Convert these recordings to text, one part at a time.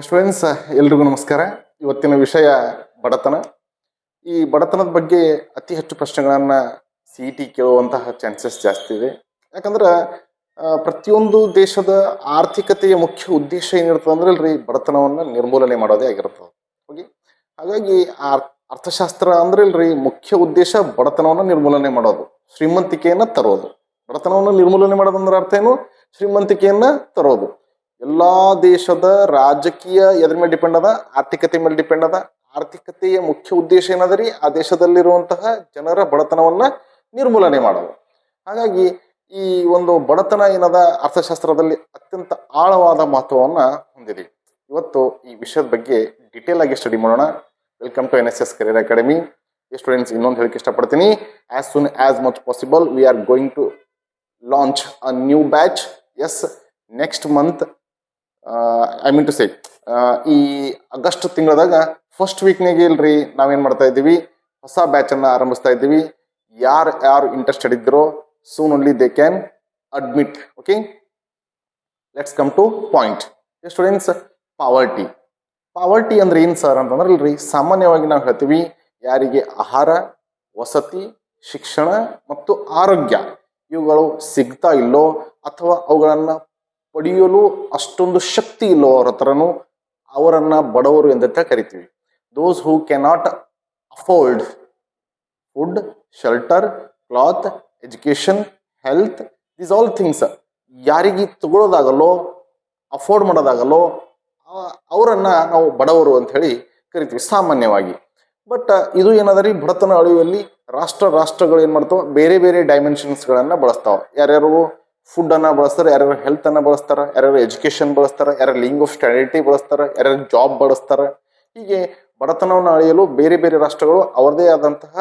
Students ಎಲ್ರಿಗೂ ನಮಸ್ಕಾರ. ಇವತ್ತಿನ ವಿಷಯ ಬಡತನ. ಈ ಬಡತನದ ಬಗ್ಗೆ ಅತಿ ಹೆಚ್ಚು ಪ್ರಶ್ನೆಗಳನ್ನು CET ಕೇಳುವಂತಹ ಚಾನ್ಸಸ್ ಜಾಸ್ತಿ ಇದೆ. ಯಾಕಂದ್ರೆ ಪ್ರತಿಯೊಂದು ದೇಶದ ಆರ್ಥಿಕತೆಯ ಮುಖ್ಯ ಉದ್ದೇಶ ಏನಿರ್ತದೆ ಅಂದ್ರೆ ಅಲ್ರಿ ಬಡತನವನ್ನು ನಿರ್ಮೂಲನೆ ಮಾಡೋದೇ ಆಗಿರ್ತದೆ. ಹೋಗಿ ಹಾಗಾಗಿ ಅರ್ಥಶಾಸ್ತ್ರ ಅಂದ್ರೆ ಅಲ್ರಿ ಮುಖ್ಯ ಉದ್ದೇಶ ಬಡತನವನ್ನು ನಿರ್ಮೂಲನೆ ಮಾಡೋದು, ಶ್ರೀಮಂತಿಕೆಯನ್ನು ತರೋದು. ಬಡತನವನ್ನು ನಿರ್ಮೂಲನೆ ಮಾಡೋದಂದ್ರೆ ಅರ್ಥ ಏನು? ಶ್ರೀಮಂತಿಕೆಯನ್ನು ತರೋದು. ಎಲ್ಲಾ ದೇಶದ ರಾಜಕೀಯ ಎದ್ರ ಮೇಲೆ ಡಿಪೆಂಡ್ ಅದ? ಆರ್ಥಿಕತೆ ಮೇಲೆ ಡಿಪೆಂಡ್ ಅದ. ಆರ್ಥಿಕತೆಯ ಮುಖ್ಯ ಉದ್ದೇಶ ಏನದರಿ? ಆ ದೇಶದಲ್ಲಿರುವಂತಹ ಜನರ ಬಡತನವನ್ನ ನಿರ್ಮೂಲನೆ ಮಾಡೋದು. ಹಾಗಾಗಿ ಈ ಒಂದು ಬಡತನ ಏನದ ಅರ್ಥಶಾಸ್ತ್ರದಲ್ಲಿ ಅತ್ಯಂತ ಆಳವಾದ ಮಹತ್ವವನ್ನ ಹೊಂದಿದೆ. ಇವತ್ತು ಈ ವಿಷಯದ ಬಗ್ಗೆ ಡಿಟೇಲ್ ಆಗಿ ಸ್ಟಡಿ ಮಾಡೋಣ. Welcome to NSS career academy. Students, ಇನ್ನೊಂದು ಹೇಳಕ್ಕೆ ಇಷ್ಟಪಡ್ತೀನಿ, as soon as much possible we are going to launch a new batch. Yes, next month I mean to say ಈ ಆಗಸ್ಟ್ ತಿಂಗಳದಾಗ ಫಸ್ಟ್ ವೀಕ್ನಾಗೆ ಇಲ್ರಿ ನಾವೇನ್ ಮಾಡ್ತಾ ಇದ್ದೀವಿ, ಹೊಸ ಬ್ಯಾಚ್ ಅನ್ನ ಆರಂಭಿಸ್ತಾ ಇದ್ದೀವಿ. ಯಾರು ಇಂಟ್ರೆಸ್ಟೆಡ್ ಇದ್ರೋ soon only they can admit. Okay, let's come to point. Students, poverty ಅಂದ್ರೆ ಏನ್ ಸರ್ ಅಂತಂದ್ರೆ ಇಲ್ರಿ, ಸಾಮಾನ್ಯವಾಗಿ ನಾವು ಹೇಳ್ತೀವಿ ಯಾರಿಗೆ ಆಹಾರ, ವಸತಿ, ಶಿಕ್ಷಣ ಮತ್ತು ಆರೋಗ್ಯ ಇವುಗಳು ಸಿಗ್ತಾ ಇಲ್ಲೋ ಅಥವಾ ಅವುಗಳನ್ನ ಪಡೆಯಲು ಅಷ್ಟೊಂದು ಶಕ್ತಿ ಇಲ್ಲೋ ಅವ್ರ ಹತ್ರನು ಅವರನ್ನ ಬಡವರು ಎಂತ ಕರಿತೀವಿ. Those who cannot afford food, shelter, cloth, education, health, these all things, ಯಾರಿಗೆ ತಗೊಳ್ಳೋದಾಗಲ್ಲೋ ಅಫೋರ್ಡ್ ಮಾಡೋದಾಗಲ್ಲೋ ಅವರನ್ನ ನಾವು ಬಡವರು ಅಂತ ಹೇಳಿ ಕರಿತೀವಿ ಸಾಮಾನ್ಯವಾಗಿ. ಬಟ್ ಇದು ಏನದರಿ, ಬಡತನ ಅಳಿಯುವಲ್ಲಿ ರಾಷ್ಟ್ರಗಳು ಏನ್ ಮಾಡ್ತಾವ, ಬೇರೆ ಬೇರೆ ಡೈಮೆನ್ಷನ್ಸ್ಗಳನ್ನ ಬಳಸ್ತಾವ. ಯಾರ್ಯಾರು ಫುಡ್ ಅನ್ನ ಬಳಸ್ತಾರೆ, ಯಾರ್ಯಾರು ಹೆಲ್ತ್ ಅನ್ನ ಬಳಸ್ತಾರ, ಯಾರ್ಯಾರು ಎಜುಕೇಶನ್ ಬಳಸ್ತಾರ, ಯಾರ್ಯಾರು ಲಿಂಗ್ ಆಫ್ ಸ್ಟ್ಯಾಂಡರ್ಡಿ ಬಳಸ್ತಾರ, ಯಾರ್ಯಾರು ಜಾಬ್ ಬಳಸ್ತಾರ. ಹೀಗೆ ಬಡತನವನ್ನು ಅಳೆಯಲು ಬೇರೆ ಬೇರೆ ರಾಷ್ಟ್ರಗಳು ಅವರದೇ ಆದಂತಹ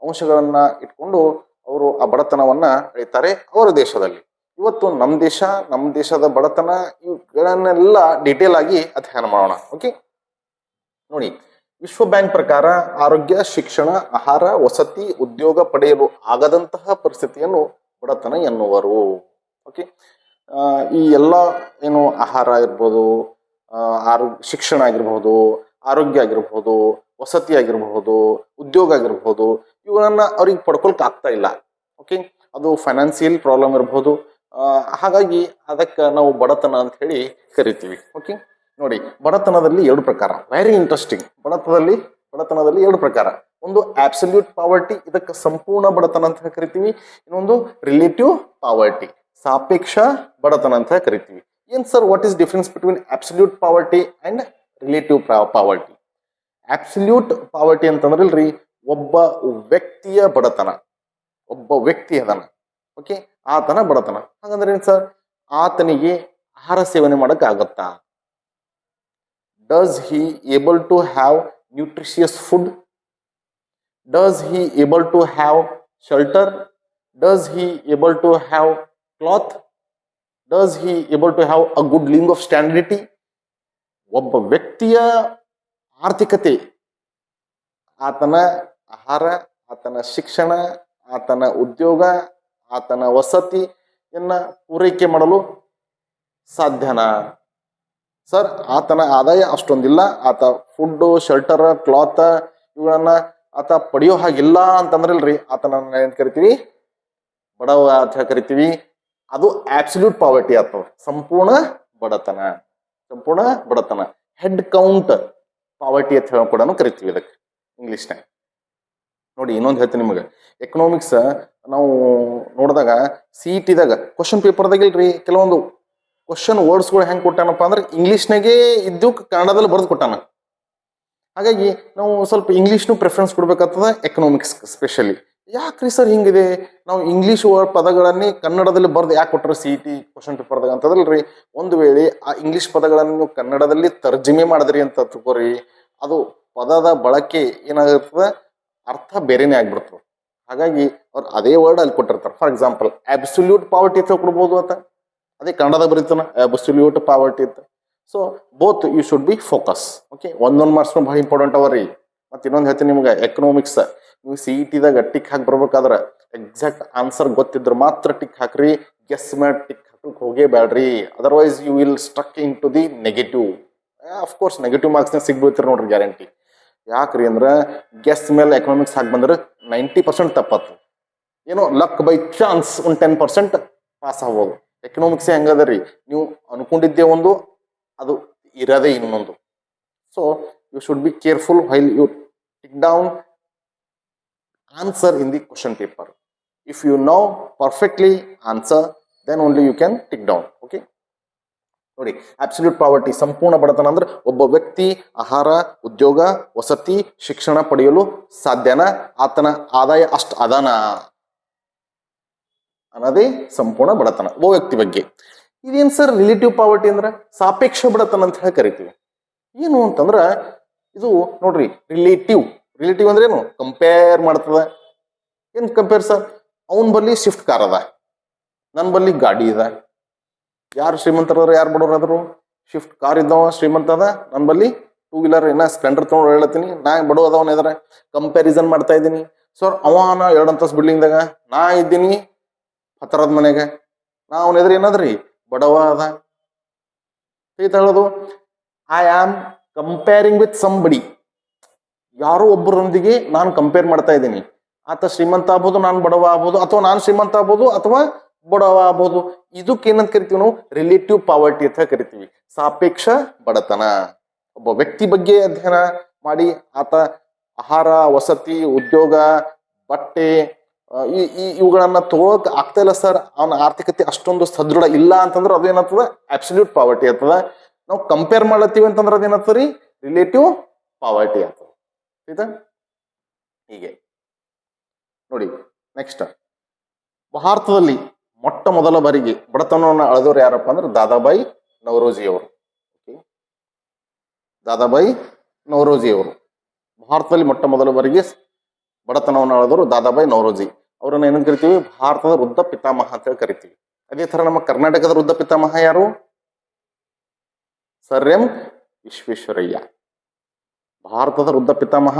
ಅಂಶಗಳನ್ನ ಇಟ್ಕೊಂಡು ಅವರು ಆ ಬಡತನವನ್ನ ಅಳಿತಾರೆ ಅವರ ದೇಶದಲ್ಲಿ. ಇವತ್ತು ನಮ್ಮ ದೇಶದ ಬಡತನ ಇವುಗಳನ್ನೆಲ್ಲ ಡಿಟೇಲ್ ಆಗಿ ಅಧ್ಯಯನ ಮಾಡೋಣ. ಓಕೆ, ನೋಡಿ, ವಿಶ್ವ ಬ್ಯಾಂಕ್ ಪ್ರಕಾರ ಆರೋಗ್ಯ, ಶಿಕ್ಷಣ, ಆಹಾರ, ವಸತಿ, ಉದ್ಯೋಗ ಪಡೆಯಲು ಆಗದಂತಹ ಪರಿಸ್ಥಿತಿಯನ್ನು ಬಡತನ ಎನ್ನುವರು. ಓಕೆ, ಈ ಎಲ್ಲ ಏನು ಆಹಾರ ಇರ್ಬೋದು, ಶಿಕ್ಷಣ ಆಗಿರ್ಬೋದು, ಆರೋಗ್ಯ ಆಗಿರ್ಬೋದು, ವಸತಿ ಆಗಿರಬಹುದು, ಉದ್ಯೋಗ ಆಗಿರ್ಬೋದು, ಇವುಗಳನ್ನ ಅವ್ರಿಗೆ ಪಡ್ಕೊಳಕ್ ಆಗ್ತಾ ಇಲ್ಲ. ಓಕೆ, ಅದು ಫೈನಾನ್ಸಿಯಲ್ ಪ್ರಾಬ್ಲಮ್ ಇರ್ಬೋದು. ಹಾಗಾಗಿ ಅದಕ್ಕೆ ನಾವು ಬಡತನ ಅಂತ ಹೇಳಿ ಕರಿತೀವಿ. ಓಕೆ, ನೋಡಿ, ಬಡತನದಲ್ಲಿ ಎರಡು ಪ್ರಕಾರ, ವೆರಿ ಇಂಟ್ರೆಸ್ಟಿಂಗ್. ಬಡತನದಲ್ಲಿ ಎರಡು ಪ್ರಕಾರ. ಒಂದು ಆಬ್ಸಲ್ಯೂಟ್ ಪಾವರ್ಟಿ, ಇದಕ್ಕೆ ಸಂಪೂರ್ಣ ಬಡತನ ಅಂತ ಕರಿತೀವಿ. ಇನ್ನೊಂದು ರಿಲೇಟಿವ್ ಪಾವರ್ಟಿ, ಸಾಪೇಕ್ಷ ಬಡತನ ಅಂತ ಕರಿತೀವಿ. ಏನ್ sir, what is difference between absolute poverty and relative poverty? Absolute poverty ಅಂತಂದ್ರೆ ಇಲ್ರಿ, ಒಬ್ಬ ವ್ಯಕ್ತಿಯ ಬಡತನ, ಒಬ್ಬ ವ್ಯಕ್ತಿ ಅದನ. ಓಕೆ, ಆತನ ಬಡತನ. ಹಾಗಂದ್ರೆ ಏನ್ ಸರ್, ಆತನಿಗೆ ಆಹಾರ ಸೇವನೆ ಮಾಡಕ್ ಆಗತ್ತಾ? Does he able to have nutritious food? Does he able to have shelter? Does he able to have cloth? Does he able to have a good living of standard? ಒಬ್ಬ ವ್ಯಕ್ತಿಯ ಆರ್ಥಿಕತೆ, ಆತನ ಆಹಾರ, ಆತನ ಶಿಕ್ಷಣ, ಆತನ ಉದ್ಯೋಗ, ಆತನ ವಸತಿಯನ್ನ ಪೂರೈಕೆ ಮಾಡಲು ಸಾಧ್ಯನಾ? ಸರ್, ಆತನ ಆದಾಯ ಅಷ್ಟೊಂದಿಲ್ಲ, ಆತ ಫುಡ್, ಶೆಲ್ಟರ್, ಕ್ಲಾತ್ ಇವುಗಳನ್ನ ಆತ ಪಡೆಯೋ ಹಾಗಿಲ್ಲ ಅಂತಂದ್ರೆ ಇಲ್ರಿ, ಆತನ ಏನ್ ಕರಿತೀವಿ, ಬಡವ ಅಂತ ಕರಿತೀವಿ. ಅದು ಆಬ್ಸಲ್ಯೂಟ್ ಪಾವರ್ಟಿ ಆಗ್ತದೆ, ಸಂಪೂರ್ಣ ಬಡತನ. ಹೆಡ್ ಕೌಂಟ್ ಪಾವರ್ಟಿ ಅಂತ ಹೇಳಿ ಕೂಡ ಕರಿತೀವಿ ಇದಕ್ಕೆ ಇಂಗ್ಲಿಷ್ನಾಗ. ನೋಡಿ, ಇನ್ನೊಂದು ಹೇಳ್ತೀನಿ ನಿಮಗೆ. ಎಕನಾಮಿಕ್ಸ್ ನಾವು ನೋಡಿದಾಗ CET-ದಾಗ ಕ್ವಶನ್ ಪೇಪರ್ದಾಗ ಇಲ್ರಿ, ಕೆಲವೊಂದು ಕ್ವಶನ್ ವರ್ಡ್ಸ್ಗಳು ಹೆಂಗೆ ಕೊಟ್ಟಾನಪ್ಪ ಅಂದ್ರೆ ಇಂಗ್ಲೀಷ್ನಾಗೆ ಇದ್ದು ಕನ್ನಡದಲ್ಲಿ ಬರೆದು ಕೊಟ್ಟಾನ. ಹಾಗಾಗಿ ನಾವು ಸ್ವಲ್ಪ ಇಂಗ್ಲೀಷ್ನು ಪ್ರಿಫರೆನ್ಸ್ ಕೊಡ್ಬೇಕಾಗ್ತದ, ಎಕನಾಮಿಕ್ಸ್ ಸ್ಪೆಷಲಿ. ಯಾಕ್ರಿ ಸರ್ ಹಿಂಗಿದೆ, ನಾವು ಇಂಗ್ಲೀಷ್ ಪದಗಳನ್ನೇ ಕನ್ನಡದಲ್ಲಿ ಬರೆದು ಯಾಕೆ ಕೊಟ್ಟರು CET ಕ್ವಶನ್ ಪೇಪರ್ದಾಗ ಅಂತಂದ್ರಲ್ರಿ, ಒಂದು ವೇಳೆ ಆ ಇಂಗ್ಲೀಷ್ ಪದಗಳನ್ನು ಕನ್ನಡದಲ್ಲಿ ತರ್ಜಮೆ ಮಾಡಿದ್ರಿ ಅಂತ ತಿಳ್ಕೊರಿ, ಅದು ಪದದ ಬಳಕೆ ಏನಾಗಿರ್ತದೆ, ಅರ್ಥ ಬೇರೆನೇ ಆಗ್ಬಿಡ್ತದೆ. ಹಾಗಾಗಿ ಅವ್ರು ಅದೇ ವರ್ಡ್ ಅಲ್ಲಿ ಕೊಟ್ಟಿರ್ತಾರೆ. ಫಾರ್ ಎಕ್ಸಾಂಪಲ್, ಅಬ್ಸಲ್ಯೂಟ್ ಪಾವರ್ಟಿ ಅಂತ ಕೊಡ್ಬೋದು ಅಂತ, ಅದೇ ಕನ್ನಡದಾಗ ಬರೀತಾನ ಅಬ್ಸಲ್ಯೂಟ್ ಪಾವರ್ಟಿ ಅಂತ. So both you should be focus. Okay, ಒಂದೊಂದು ಮಾರ್ಕ್ಸ್ನು ಭಾಳ ಇಂಪಾರ್ಟೆಂಟ್ ಅವರಿ. ಮತ್ತೆ ಇನ್ನೊಂದು ಹೇಳ್ತೀನಿ ನಿಮ್ಗೆ, ಎಕನಾಮಿಕ್ಸ್ ನೀವು CET-ದಾಗ ಟಿಕ್ ಹಾಕಿ ಬರ್ಬೇಕಾದ್ರೆ ಎಕ್ಸಾಕ್ಟ್ ಆನ್ಸರ್ ಗೊತ್ತಿದ್ರೆ ಮಾತ್ರ ಟಿಕ್ ಹಾಕ್ರಿ, ಗೆಸ್ ಮಾಡಿ ಟಿಕ್ ಹಾಕಕ್ಕೆ ಹೋಗೇ ಬೇಡ್ರಿ. Otherwise you will stuck in to the negative. Of course negative ಮಾರ್ಕ್ಸ್ನ ಸಿಗ್ಬಿಡ್ತೀರಿ ನೋಡ್ರಿ ಗ್ಯಾರಂಟಿ. ಯಾಕ್ರಿ ಅಂದ್ರೆ ಗೆಸ್ ಮೇಲೆ ಎಕನಾಮಿಕ್ಸ್ ಹಾಕಿ ಬಂದ್ರೆ 90% ತಪ್ಪತ್ತು. ಏನೋ ಲಕ್ ಬೈ ಚಾನ್ಸ್ ಒಂದು 10% ಪಾಸ್ ಆಗ್ಬೋದು. ಎಕನಾಮಿಕ್ಸೇ ಹೆಂಗದ ರೀ, ನೀವು ಅನ್ಕೊಂಡಿದ್ದೇ ಒಂದು, ಅದು ಇರೋದೇ ಇನ್ನೊಂದು. So you should be careful while you tick down answer in the question paper. If you know perfectly answer, then only you can tick down. Okay, ನೋಡಿ, ಅಬ್ಸಲ್ಯೂಟ್ ಪಾವರ್ಟಿ ಸಂಪೂರ್ಣ ಬಡತನ ಅಂದ್ರೆ ಒಬ್ಬ ವ್ಯಕ್ತಿ ಆಹಾರ, ಉದ್ಯೋಗ, ವಸತಿ, ಶಿಕ್ಷಣ ಪಡೆಯಲು ಸಾಧ್ಯನ, ಆತನ ಆದಾಯ ಅಷ್ಟು ಅದಾನ ಅನ್ನೋದೇ ಸಂಪೂರ್ಣ ಬಡತನ ಒಬ್ಬ ವ್ಯಕ್ತಿ ಬಗ್ಗೆ. ಇದೇನು ಸರ್ ರಿಲೇಟಿವ್ ಪಾವರ್ಟಿ ಅಂದ್ರೆ? ಸಾಪೇಕ್ಷ ಬಡತನ ಅಂತ ಹೇಳಿ ಕರಿತೀವಿ. ಏನು ಅಂತಂದ್ರ ಇದು ನೋಡ್ರಿ, ರಿಲೇಟಿವ್ ಅಂದ್ರೆ ಏನು? ಕಂಪೇರ್ ಮಾಡ್ತದ. ಏನ್ ಕಂಪೇರ್ ಸರ್? ಅವನ ಬಲ್ಲಿ ಶಿಫ್ಟ್ ಕಾರ್ ಅದ, ನನ್ನ ಬಲ್ಲಿ ಗಾಡಿ ಅದ. ಯಾರು ಶ್ರೀಮಂತರದ್ರು, ಯಾರು ಬಡವರಾದ್ರು? ಶಿಫ್ಟ್ ಕಾರ್ ಇದ್ದವ ಶ್ರೀಮಂತ ಅದ, ನನ್ನ ಬಲ್ಲಿ 2 ವೀಲರ್ ಏನ ಸ್ಪ್ಲೆಂಡರ್ ತೊಗೊಂಡು ಹೇಳತ್ತೀನಿ, ನಾ ಬಡವ ಅದವನ ಇದಾರೆ. ಕಂಪ್ಯಾರಿಸನ್ ಮಾಡ್ತಾ ಇದ್ದೀನಿ. ಸರ್ ಅವನ 2 ಅಂತಸ್ ಬಿಲ್ಡಿಂಗ್ದಾಗ, ನಾ ಇದ್ದೀನಿ ಹತ್ತರದ ಮನೆಗೆ, ನಾ ಅವನ ಎದುರು ಏನದ್ರಿ ಬಡವ ಅದ ಹೇಳೋದು. I am comparing with somebody. ಯಾರೋ ಒಬ್ಬರೊಂದಿಗೆ ನಾನು ಕಂಪೇರ್ ಮಾಡ್ತಾ ಇದ್ದೀನಿ. ಆತ ಶ್ರೀಮಂತ ಆಗ್ಬೋದು, ನಾನು ಬಡವ ಆಗ್ಬೋದು, ಅಥವಾ ನಾನು ಶ್ರೀಮಂತ ಆಗ್ಬೋದು ಅಥವಾ ಬಡವ ಆಗ್ಬೋದು. ಇದಕ್ಕೆ ಏನಂತ ಕರಿತೀವಿ ನಾವು? ರಿಲೇಟಿವ್ ಪಾವರ್ಟಿ ಅಂತ ಕರಿತೀವಿ, ಸಾಪೇಕ್ಷ ಬಡತನ. ಒಬ್ಬ ವ್ಯಕ್ತಿ ಬಗ್ಗೆ ಅಧ್ಯಯನ ಮಾಡಿ ಆತ ಆಹಾರ, ವಸತಿ, ಉದ್ಯೋಗ, ಬಟ್ಟೆ ಇವುಗಳನ್ನ ತಗೋಕ್ ಆಗ್ತಾ ಇಲ್ಲ ಸರ್, ಅವನ ಆರ್ಥಿಕತೆ ಅಷ್ಟೊಂದು ಸದೃಢ ಇಲ್ಲ ಅಂತಂದ್ರೆ ಅದೇನತ್ತದ? ಅಬ್ಸಲ್ಯೂಟ್ ಪಾವರ್ಟಿ ಆಗ್ತದ. ನಾವು ಕಂಪೇರ್ ಮಾಡತ್ತೀವಿ ಅಂತಂದ್ರೆ ಅದೇನತ್ತದ ರೀ? ರಿಲೇಟಿವ್ ಪಾವರ್ಟಿ ಆಗ್ತದ. ಆಯ್ತಾ? ಹೀಗೆ ನೋಡಿ. ನೆಕ್ಸ್ಟ್, ಭಾರತದಲ್ಲಿ ಮೊಟ್ಟ ಮೊದಲ ಬಾರಿಗೆ ಬಡತನವನ್ನು ಅಳೆದವರು ಯಾರಪ್ಪ ಅಂದ್ರೆ ದಾದಾಬಾಯಿ ನವರೋಜಿ ಅವರು. ದಾದಾಬಾಯಿ ನವರೋಜಿ ಅವರು ಭಾರತದಲ್ಲಿ ಮೊಟ್ಟ ಮೊದಲ ಬಾರಿಗೆ ಬಡತನವನ್ನು ಅಳೆದವರು ದಾದಾಬಾಯಿ ನವರೋಜಿ. ಅವರನ್ನ ಏನಂತ ಕರಿತೀವಿ? ಭಾರತದ ವೃದ್ಧ ಪಿತಾಮಹ ಅಂತ ಹೇಳಿ ಕರಿತೀವಿ. ಅದೇ ತರ ನಮ್ಮ ಕರ್ನಾಟಕದ ವೃದ್ಧ ಪಿತಾಮಹ ಯಾರು? Sir M Visvesvaraya. ಭಾರತದ ವೃದ್ಧ ಪಿತಾಮಹ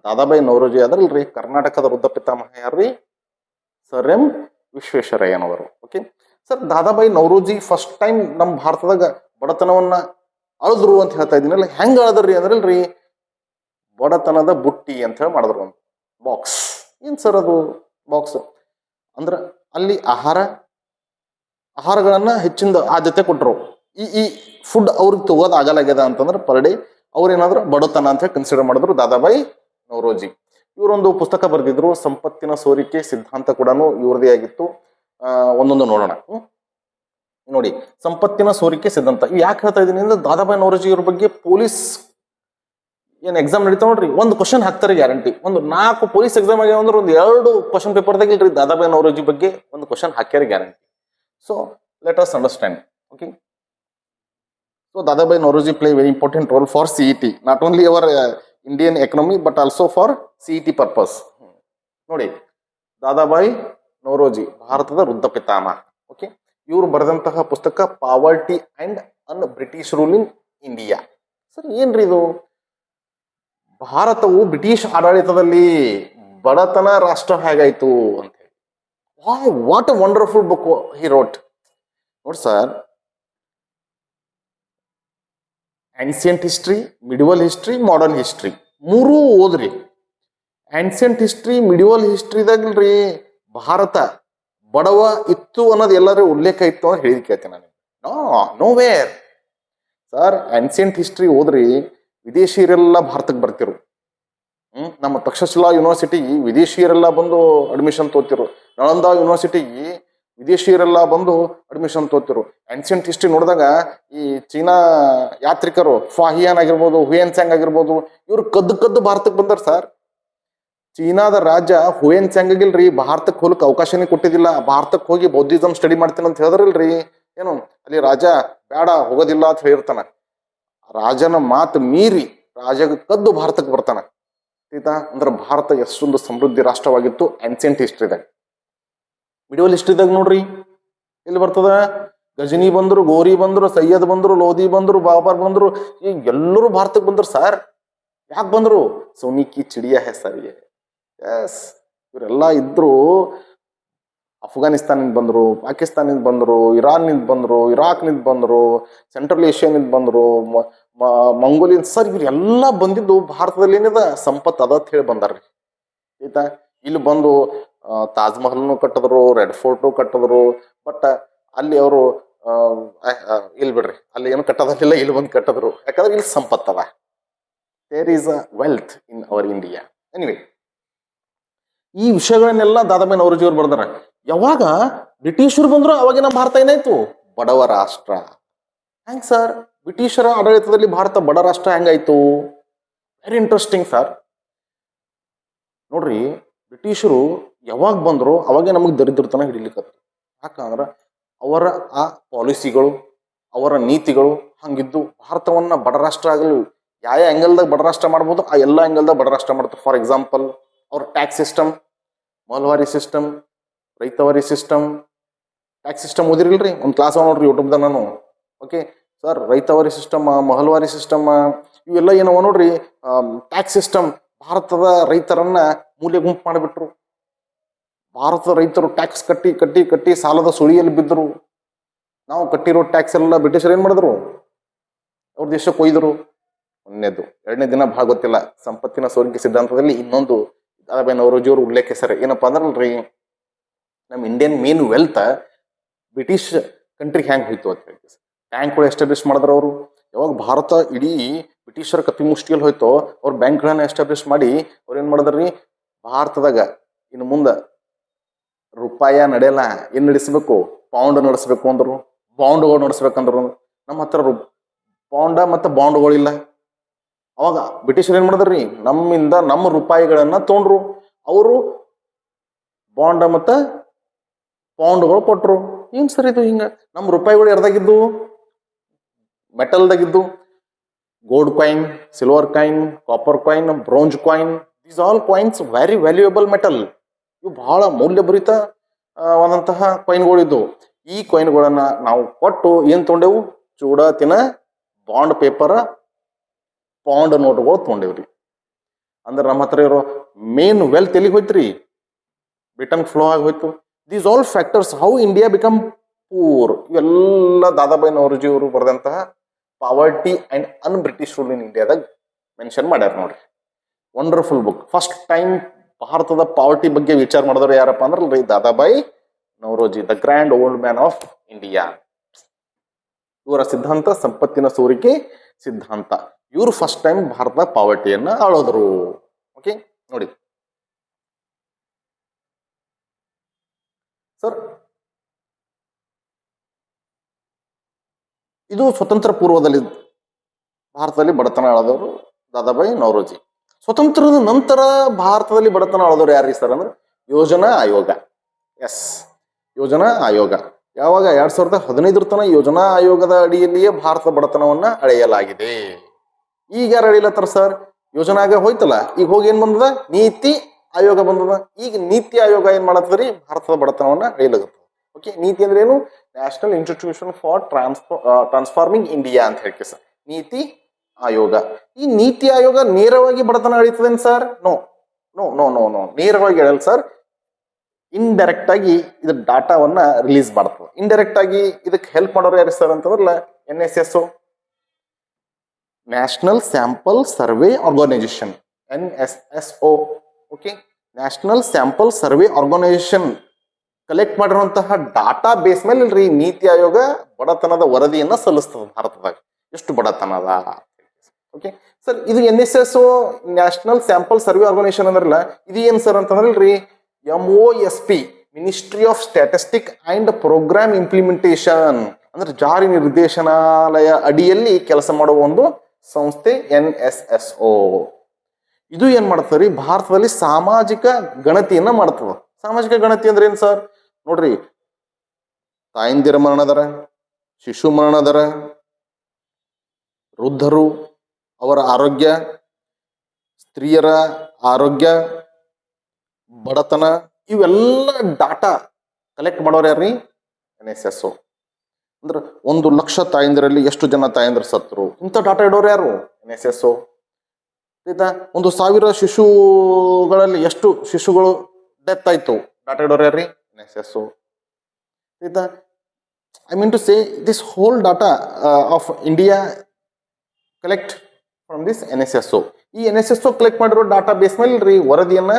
ದಾದಾಬಾಯಿ ನವರೋಜಿ ಆದ್ರಲ್ರಿ, ಕರ್ನಾಟಕದ ವೃದ್ಧ ಪಿತಾಮಹ ಯಾರ್ರಿ? ಸರ್ ಎಂ ವಿಶ್ವೇಶ್ವರಯ್ಯನವರು. Okay sir, Dadabhai Naoroji first time ನಮ್ಮ ಭಾರತದಾಗ ಬಡತನವನ್ನ ಅಳದ್ರು ಅಂತ ಹೇಳ್ತಾ ಇದ್ದೀನಲ್ಲ, ಹೆಂಗ ಅಳದ್ರಿ ಅಂದ್ರಲ್ರಿ, ಬಡತನದ ಬುಟ್ಟಿ ಅಂತ ಹೇಳಿ ಮಾಡಿದ್ರು ಒಂದು ಬಾಕ್ಸ್. ಏನ್ ಸರ್ ಅದು ಬಾಕ್ಸ್ ಅಂದ್ರ ಅಲ್ಲಿ ಆಹಾರಗಳನ್ನ ಹೆಚ್ಚಿನ ಆದ್ಯತೆ ಕೊಟ್ಟರು. ಈ ಫುಡ್ ಅವ್ರಿಗೆ ತಗೋದ್ ಆಗಲಾಗ್ಯದ ಅಂತಂದ್ರೆ ಪರ್ ಡೇ ಅವ್ರೇನಾದ್ರು ಬಡತನ ಅಂತ ಹೇಳಿ ಕನ್ಸಿಡರ್ ಮಾಡಿದ್ರು ದಾದಾಬಾಯಿ ನವರೋಜಿ. ಇವರೊಂದು ಪುಸ್ತಕ ಬರೆದಿದ್ರು, ಸಂಪತ್ತಿನ ಸೋರಿಕೆ ಸಿದ್ಧಾಂತ ಕೂಡ ಇವ್ರದೇ ಆಗಿತ್ತು. ಒಂದೊಂದು ನೋಡೋಣ. ನೋಡಿ, ಸಂಪತ್ತಿನ ಸೋರಿಕೆ ಸಿದ್ಧಾಂತ ಇವ್ ಯಾಕೆ ಹೇಳ್ತಾ ಇದೀನಿ ಅಂದ್ರೆ, ದಾದಾಬಾಯಿ ನವರೋಜಿ ಇವ್ರ ಬಗ್ಗೆ ಪೊಲೀಸ್ ಏನ್ ಎಕ್ಸಾಮ್ ನಡೀತಾವ ನೋಡ್ರಿ, ಒಂದು ಕ್ವಶನ್ ಹಾಕ್ತಾರೆ ಗ್ಯಾರಂಟಿ. ಒಂದು 4 ಪೊಲೀಸ್ ಎಕ್ಸಾಮ್ ಆಗ್ಯಾವ ಅಂದ್ರೆ ಒಂದು 2 ಕ್ವಶನ್ ಪೇಪರ್ದಾಗ ಇಲ್ರಿ ದಾದಾಬಾಯಿ ನವರೋಜಿ ಬಗ್ಗೆ ಒಂದು ಕ್ವಶನ್ ಹಾಕ್ಯಾರ guarantee. So let us understand. Okay, so Dadabhai Naoroji play very important role for CET, not only our Indian economy but also for CET purpose. ನೋಡಿ, ದಾದಾಬಾಯಿ ನವರೋಜಿ ಭಾರತದ ವೃದ್ಧ ಪಿತಾಮಹ. ಓಕೆ, ಇವರು ಬರೆದಂತಹ ಪುಸ್ತಕ poverty and un British rule in India. Sir ಏನ್ರಿ ಇದು? ಭಾರತವು ಬ್ರಿಟಿಷ್ ಆಡಳಿತದಲ್ಲಿ ಬಡತನ ರಾಷ್ಟ್ರ ಹೇಗಾಯ್ತು ಅಂತ ಹೇಳಿ. What a wonderful book he wrote. ನೋಡಿ sir, ancient history, medieval history, modern history ಮೂರೂ ಓದ್ರಿ. ಆನ್ಸಿಯಂಟ್ ಹಿಸ್ಟ್ರಿ, ಮಿಡಿವಲ್ ಹಿಸ್ಟ್ರಿದಾಗಲ್ರಿ ಭಾರತ ಬಡವ ಇತ್ತು ಅನ್ನೋದು ಎಲ್ಲರೂ ಉಲ್ಲೇಖ ಇತ್ತು ಅಂತ ಹೇಳಿ ಕೇಳ್ತೇನೆ ನಾನು. No wear sir. Ancient history ಓದ್ರಿ, ವಿದೇಶಿಯರೆಲ್ಲ ಭಾರತಕ್ಕೆ ಬರ್ತಿರು. ನಮ್ಮ ತಕ್ಷಶಿಲಾ ಯೂನಿವರ್ಸಿಟಿಗೆ ವಿದೇಶಿಯರೆಲ್ಲ ಬಂದು ಅಡ್ಮಿಷನ್ ತೋತಿರು. ನಳಂದ ಯೂನಿವರ್ಸಿಟಿಗೆ ವಿದೇಶಿಯರೆಲ್ಲ ಬಂದು ಅಡ್ಮಿಷನ್ ತೋತಿರು. ಆನ್ಸಿಯಂಟ್ ಹಿಸ್ಟ್ರಿ ನೋಡಿದಾಗ ಈ ಚೀನಾ ಯಾತ್ರಿಕರು ಫಾಹಿಯಾನ್ ಆಗಿರ್ಬೋದು, ಹುಯೆನ್ ಸ್ಯಾಂಗ್ ಆಗಿರ್ಬೋದು, ಇವ್ರು ಕದ್ದು ಭಾರತಕ್ಕೆ ಬಂದಾರ ಸರ್. ಚೀನಾದ ರಾಜ ಹುಯೆನ್ ಸ್ಯಾಂಗಿಲ್ರಿ ಭಾರತಕ್ಕೆ ಹೋಗಕ್ಕೆ ಅವಕಾಶನೇ ಕೊಟ್ಟಿದ್ದಿಲ್ಲ. ಭಾರತಕ್ಕೆ ಹೋಗಿ ಬೌದ್ಧಿಸಮ್ ಸ್ಟಡಿ ಮಾಡ್ತೀನಿ ಅಂತ ಹೇಳಿದ್ರಲ್ರಿ, ಏನು ಅಲ್ಲಿ ರಾಜ ಬೇಡ ಹೋಗೋದಿಲ್ಲ ಅಂತ ಹೇಳಿರ್ತಾನ. ರಾಜನ ಮಾತು ಮೀರಿ ರಾಜ ಕದ್ದು ಭಾರತಕ್ಕೆ ಬರ್ತಾನ. ಆಯ್ತಾ? ಅಂದ್ರೆ ಭಾರತ ಎಷ್ಟೊಂದು ಸಮೃದ್ಧಿ ರಾಷ್ಟ್ರವಾಗಿತ್ತು ಆನ್ಸಿಯಂಟ್ ಹಿಸ್ಟ್ರಿದಾಗ. ಮಿಡಿವಲ್ ಹಿಸ್ಟ್ರಿದಾಗ ನೋಡ್ರಿ, ಎಲ್ಲಿ ಬರ್ತದ? ಗಜನಿ ಬಂದ್ರು, ಗೋರಿ ಬಂದ್ರು, ಸೈಯದ್ ಬಂದ್ರು, ಲೋಧಿ ಬಂದ್ರು, ಬಾಬರ್ ಬಂದ್ರು, ಈಗ ಎಲ್ಲರೂ ಭಾರತಕ್ಕೆ ಬಂದ್ರು ಸರ್. ಯಾಕೆ ಬಂದ್ರು? ಸೋನಿ ಕಿ ಚಿಡಿಯಾ ಹೆಸರಿಗೆ. ಎಸ್, ಇವರೆಲ್ಲ ಇದ್ರು. ಅಫ್ಘಾನಿಸ್ತಾನಿಂದ ಬಂದ್ರು, ಪಾಕಿಸ್ತಾನಿಂದ ಬಂದ್ರು, ಇರಾನ್ನಿಂದ ಬಂದ್ರು, ಇರಾಕ್ನಿಂದ ಬಂದ್ರು, ಸೆಂಟ್ರಲ್ ಏಷ್ಯಾನಿಂದ ಬಂದ್ರು, ಮಂಗೋಲಿಯನ್ ಸರ್ ಇವ್ರೆಲ್ಲ ಬಂದಿದ್ದು ಭಾರತದಲ್ಲಿ ಏನಿದ ಸಂಪತ್ತು ಅದ ಅಂತ ಹೇಳಿ ಬಂದಾರ್ರಿ ಆಯ್ತಾ. ಇಲ್ಲಿ ಬಂದು ತಾಜ್ ಮಹಲ್ನು ಕಟ್ಟಿದ್ರು, ರೆಡ್ ಫೋರ್ಟು ಕಟ್ಟಿದ್ರು. ಬಟ್ ಅಲ್ಲಿ ಅವರು ಇಲ್ಲಿ ಬಿಡ್ರಿ, ಅಲ್ಲಿ ಏನು ಕಟ್ಟೋದಿಲ್ಲ, ಇಲ್ಲಿ ಬಂದು ಕಟ್ಟಿದ್ರು. ಯಾಕಂದ್ರೆ ಇಲ್ಲಿ ಸಂಪತ್ತದ. There is a wealth in our India. Anyway, ಈ ವಿಷಯಗಳನ್ನೆಲ್ಲ ದಾದಾಬಾಯಿ ನವರೋಜಿ ಅವ್ರು ಬರ್ದಾರ. ಯಾವಾಗ ಬ್ರಿಟಿಷರು ಬಂದ್ರು ಅವಾಗ ನಮ್ಮ ಭಾರತ ಏನಾಯ್ತು? ಬಡವ ರಾಷ್ಟ್ರ. ಹೆಂಗ್ ಸರ್ ಬ್ರಿಟಿಷರ ಆಡಳಿತದಲ್ಲಿ ಭಾರತ ಬಡ ರಾಷ್ಟ್ರ ಹೆಂಗಾಯ್ತು? Very interesting sir. ನೋಡ್ರಿ, ಬ್ರಿಟಿಷರು ಯಾವಾಗ ಬಂದ್ರು ಅವಾಗೆ ನಮಗೆ ದರಿದ್ರತನ ಹಿಡಿಲಿಕ್ಕೆ. ಯಾಕಂದ್ರ ಅವರ ಆ ಪಾಲಿಸಿಗಳು, ಅವರ ನೀತಿಗಳು ಹಂಗಿದ್ದು ಭಾರತವನ್ನ ಬಡ ರಾಷ್ಟ್ರ ಆಗಲಿ ಯಾವ ಆಂಗಲ್ದಾಗ ಬಡ ರಾಷ್ಟ್ರ ಮಾಡ್ಬೋದು ಆ ಎಲ್ಲ ಆಂಗಲ್ದಾಗ ಬಡ ರಾಷ್ಟ್ರ ಮಾಡ್ತಾರೆ. ಫಾರ್ ಎಕ್ಸಾಂಪಲ್, ಅವ್ರ tax system, Mahalwari system, Ryotwari system. Tax system ಓದಿರಿಲ್ರಿ? ಒಂದು ಕ್ಲಾಸ್ ನೋಡ್ರಿ ಯೂಟ್ಯೂಬ್ದಾಗ ನಾನು. Okay sir, Ryotwari system, Mahalwari system, ಇವೆಲ್ಲ ಏನವ ನೋಡ್ರಿ. ಟ್ಯಾಕ್ಸ್ ಸಿಸ್ಟಮ್ ಭಾರತದ ರೈತರನ್ನ ಮೂಲೆ ಗುಂಪು ಮಾಡಿಬಿಟ್ರು. ಭಾರತದ ರೈತರು ಟ್ಯಾಕ್ಸ್ ಕಟ್ಟಿ ಕಟ್ಟಿ ಕಟ್ಟಿ ಸಾಲದ ಸುಳಿಯಲ್ಲಿ ಬಿದ್ದರು. ನಾವು ಕಟ್ಟಿರೋ ಟ್ಯಾಕ್ಸ್ ಎಲ್ಲ ಬ್ರಿಟಿಷರು ಏನ್ ಮಾಡಿದ್ರು? ಅವ್ರ ದೇಶಕ್ಕೆ ಒಯ್ದರು. ಒಂದನೇದು. ಎರಡನೇ ದಿನ ಭಾಳ ಗೊತ್ತಿಲ್ಲ, ಸಂಪತ್ತಿನ ಸೋರಿಕೆ ಸಿದ್ಧಾಂತದಲ್ಲಿ ಇನ್ನೊಂದು ದಾದಾಬಾಯಿ ನವರೋಜಿ ಅವರು ಉಲ್ಲೇಖ ಸರ್ ಏನಪ್ಪಾ ಅಂದ್ರಲ್ರಿ, ನಮ್ಮ ಇಂಡಿಯನ್ ಮೇನ್ ವೆಲ್ತ್ ಬ್ರಿಟಿಷ್ ಕಂಟ್ರಿಗೆ ಹ್ಯಾಂಗ್ ಹೋಯ್ತು ಅಂತ ಹೇಳಿ ಬ್ಯಾಂಕ್ಗಳು ಎಸ್ಟಾಬ್ಲಿಷ್ ಮಾಡಿದ್ರು ಅವರು. ಯಾವಾಗ ಭಾರತ ಇಡೀ ಬ್ರಿಟಿಷರ ಕಪಿ ಮುಷ್ಟಿಯಲ್ಲಿ ಹೋಯ್ತೋ ಅವ್ರ ಬ್ಯಾಂಕ್ಗಳನ್ನ ಎಸ್ಟಾಬ್ಲಿಷ್ ಮಾಡಿ ಅವ್ರು ಏನ್ ಮಾಡಿದ್ರಿ, ಭಾರತದಾಗ ಇನ್ನು ಮುಂದೆ ರೂಪಾಯ ನಡೆಯಲ್ಲ, ಏನ್ ನಡೆಸಬೇಕು? ಪೌಂಡ್ ನಡೆಸಬೇಕು ಅಂದ್ರು, ಬಾಂಡ್ಗಳು ನಡೆಸ್ಬೇಕಂದ್ರು. ನಮ್ಮ ಹತ್ರ ಪೌಂಡ ಮತ್ತು ಬಾಂಡ್ಗಳಿಲ್ಲ. ಅವಾಗ ಬ್ರಿಟಿಷರು ಏನ್ ಮಾಡಿದ್ರಿ, ನಮ್ಮಿಂದ ನಮ್ಮ ರೂಪಾಯಿಗಳನ್ನ ತೊಗೊಂಡ್ರು. ಅವರು ಬಾಂಡ ಮತ್ತ ಪೌಂಡ್ಗಳು ಕೊಟ್ರು. ಏನ್ ಸರ್ ಇದು ಹಿಂಗ? ನಮ್ಮ ರೂಪಾಯಿಗಳು ಎರ್ದಾಗಿದ್ದು ಮೆಟಲ್ದಾಗಿದ್ದು. Gold coin, silver coin, copper coin, bronze coin, these all coins very valuable metal. ಇವು ಬಹಳ ಮೌಲ್ಯಭರಿತ ಆದಂತಹ ಕಾಯಿನ್ಗಳಿದ್ದು. ಈ ಕಾಯಿನ್ಗಳನ್ನ ನಾವು ಕೊಟ್ಟು ಏನ್ ತೊಗೊಂಡೆವು? ಚೂಡಾತಿನ ಬಾಂಡ್ ಪೇಪರ್, ಪೌಂಡ್ ನೋಟ್ಗಳು ತೊಗೊಂಡೇವ್ರಿ. ಅಂದ್ರೆ ನಮ್ಮ ಹತ್ರ ಇರೋ ಮೇನ್ ವೆಲ್ತ್ ಎಲ್ಲಿಗೆ ಹೋಯ್ತ್ರಿ? ಬ್ರಿಟನ್ ಫ್ಲೋ ಆಗಿ ಹೋಯ್ತು. These all factors how India become poor. ಇವೆಲ್ಲ ದಾದಾಬಾಯಿ ನವರೋಜಿ ಅವರು ಬರೆದಂತಹ poverty and un British rule in ಇಂಡಿಯಾದಾಗ ಮೆನ್ಷನ್ ಮಾಡ್ಯಾರ ನೋಡ್ರಿ. Wonderful book. ಫಸ್ಟ್ ಟೈಮ್ ಭಾರತದ ಪಾವರ್ಟಿ ಬಗ್ಗೆ ವಿಚಾರ ಮಾಡಿದವರು ಯಾರಪ್ಪ ಅಂದ್ರಲ್ರಿ, Dadabhai Naoroji, the grand old man of India. ಇವರ ಸಿದ್ಧಾಂತ ಸಂಪತ್ತಿನ ಸೋರಿಕೆ ಸಿದ್ಧಾಂತ. ಇವರು ಫಸ್ಟ್ ಟೈಮ್ ಭಾರತದ ಪಾವರ್ಟಿಯನ್ನ ಆಳೋದ್ರು. ಓಕೆ ನೋಡಿ ಸರ್, ಇದು ಸ್ವತಂತ್ರ ಪೂರ್ವದಲ್ಲಿ ಭಾರತದಲ್ಲಿ ಬಡತನ ಆಳದವರು ದಾದಾಬಾಯಿ ನವರೋಜಿ. ಸ್ವತಂತ್ರದ ನಂತರ ಭಾರತದಲ್ಲಿ ಬಡತನ ಆಳದವ್ರು ಯಾರು ಸರ್ ಅಂದ್ರೆ ಯೋಜನಾ ಆಯೋಗ. ಎಸ್, ಯೋಜನಾ ಆಯೋಗ. ಯಾವಾಗ 2015 ತನ ಯೋಜನಾ ಆಯೋಗದ ಅಡಿಯಲ್ಲಿಯೇ ಭಾರತದ ಬಡತನವನ್ನ ಅಳೆಯಲಾಗಿದೆ. ಈಗ ಯಾರು ಅಳಿಲತ್ತಾರ ಸರ್? ಯೋಜನಾ ಆಯೋಗ ಹೋಯ್ತಲ್ಲ, ಈಗ ಹೋಗಿ ಏನ್ ಬಂದದ? ನೀತಿ ಆಯೋಗ ಬಂದದ. ಈಗ ನೀತಿ ಆಯೋಗ ಏನ್ ಮಾಡತ್ತದ್ರಿ? ಭಾರತದ ಬಡತನವನ್ನ ಅಳೆಯಲಾಗುತ್ತದೆ. ಓಕೆ, ನೀತಿ ಅಂದ್ರೆ ಏನು? National institution for transforming India ಅಂತ ಹೇಳಿ ಸರ್, ನೀತಿ ಆಯೋಗ. ಈ ನೀತಿ ಆಯೋಗ ನೇರವಾಗಿ ಬಡತನ ಅಳಿತದೇನು sir? No no no no no ನೇರವಾಗಿ ಹೇಳಲ್ಲ ಸರ್. ಇಂಡೈರೆಕ್ಟ್ ಆಗಿ ಇದ್ರ ಡಾಟಾವನ್ನ ರಿಲೀಸ್ ಮಾಡ್ತದೆ. ಇಂಡೈರೆಕ್ಟ್ ಆಗಿ ಇದಕ್ಕೆ ಹೆಲ್ಪ್ ಮಾಡೋರು ಯಾರು ಸರ್ ಅಂತಂದ್ರಲ್ಲ, NSSO, national sample survey organisation, NSSO. Okay, national sample survey organisation collect ಮಾಡಿರುವಂತಹ ಡಾಟಾ ಬೇಸ್ ಮೇಲೆ ಇಲ್ರಿ ನೀತಿ ಆಯೋಗ ಬಡತನದ ವರದಿಯನ್ನ ಸಲ್ಲಿಸ್ತದೆ ಭಾರತದಾಗ. ಎಷ್ಟು ಬಡತನ ಅದ? ಓಕೆ ಸರ್, ಇದು NSSO, national sample survey organisation ಅಂದ್ರಲ್ಲ, ಇದು ಏನ್ ಸರ್ ಅಂತಂದ್ರಲ್ರಿ, MOSP, ministry of statistic and programme implementation, ಅಂದ್ರೆ ಜಾರಿ ನಿರ್ದೇಶನಾಲಯ ಅಡಿಯಲ್ಲಿ ಕೆಲಸ ಮಾಡುವ ಒಂದು ಸಂಸ್ಥೆ NSSO. ಇದು ಏನ್ ಮಾಡ್ತದ್ರಿ? ಭಾರತದಲ್ಲಿ ಸಾಮಾಜಿಕ ಗಣತಿಯನ್ನ ಮಾಡ್ತದ. ಸಾಮಾಜಿಕ ಗಣತಿ ಅಂದ್ರೆ ಏನ್ ಸರ್? ನೋಡ್ರಿ, ತಾಯಂದಿರ ಮರಣ ದರ, ಶಿಶು ಮರಣ ದರ, ವೃದ್ಧರು ಅವರ ಆರೋಗ್ಯ, ಸ್ತ್ರೀಯರ ಆರೋಗ್ಯ, ಬಡತನ, ಇವೆಲ್ಲ ಡಾಟಾ ಕಲೆಕ್ಟ್ ಮಾಡೋರು ಯಾರ್ರಿ? NSSO. ಅಂದ್ರೆ 1,00,000 ತಾಯಂದಿರಲ್ಲಿ ಎಷ್ಟು ಜನ ತಾಯಂದಿರು ಸತ್ರು, ಇಂಥ ಡಾಟಾ ಇಡೋರು ಯಾರು? NSSO. ಆಯ್ತಾ? 1,000 ಶಿಶುಗಳಲ್ಲಿ ಎಷ್ಟು ಶಿಶುಗಳು ಡೆತ್ ಆಯ್ತು, ಡಾಟಾ ಇಡೋರು ಯಾರ್ರಿ? NSSO. ಆಯ್ತಾ? I mean to say this whole data of India collect from this NSSO. ಈ NSSO ಕಲೆಕ್ಟ್ ಮಾಡಿರೋ ಡಾಟಾ ಬೇಸ್ ಮೇಲೆ ರೀ ವರದಿಯನ್ನ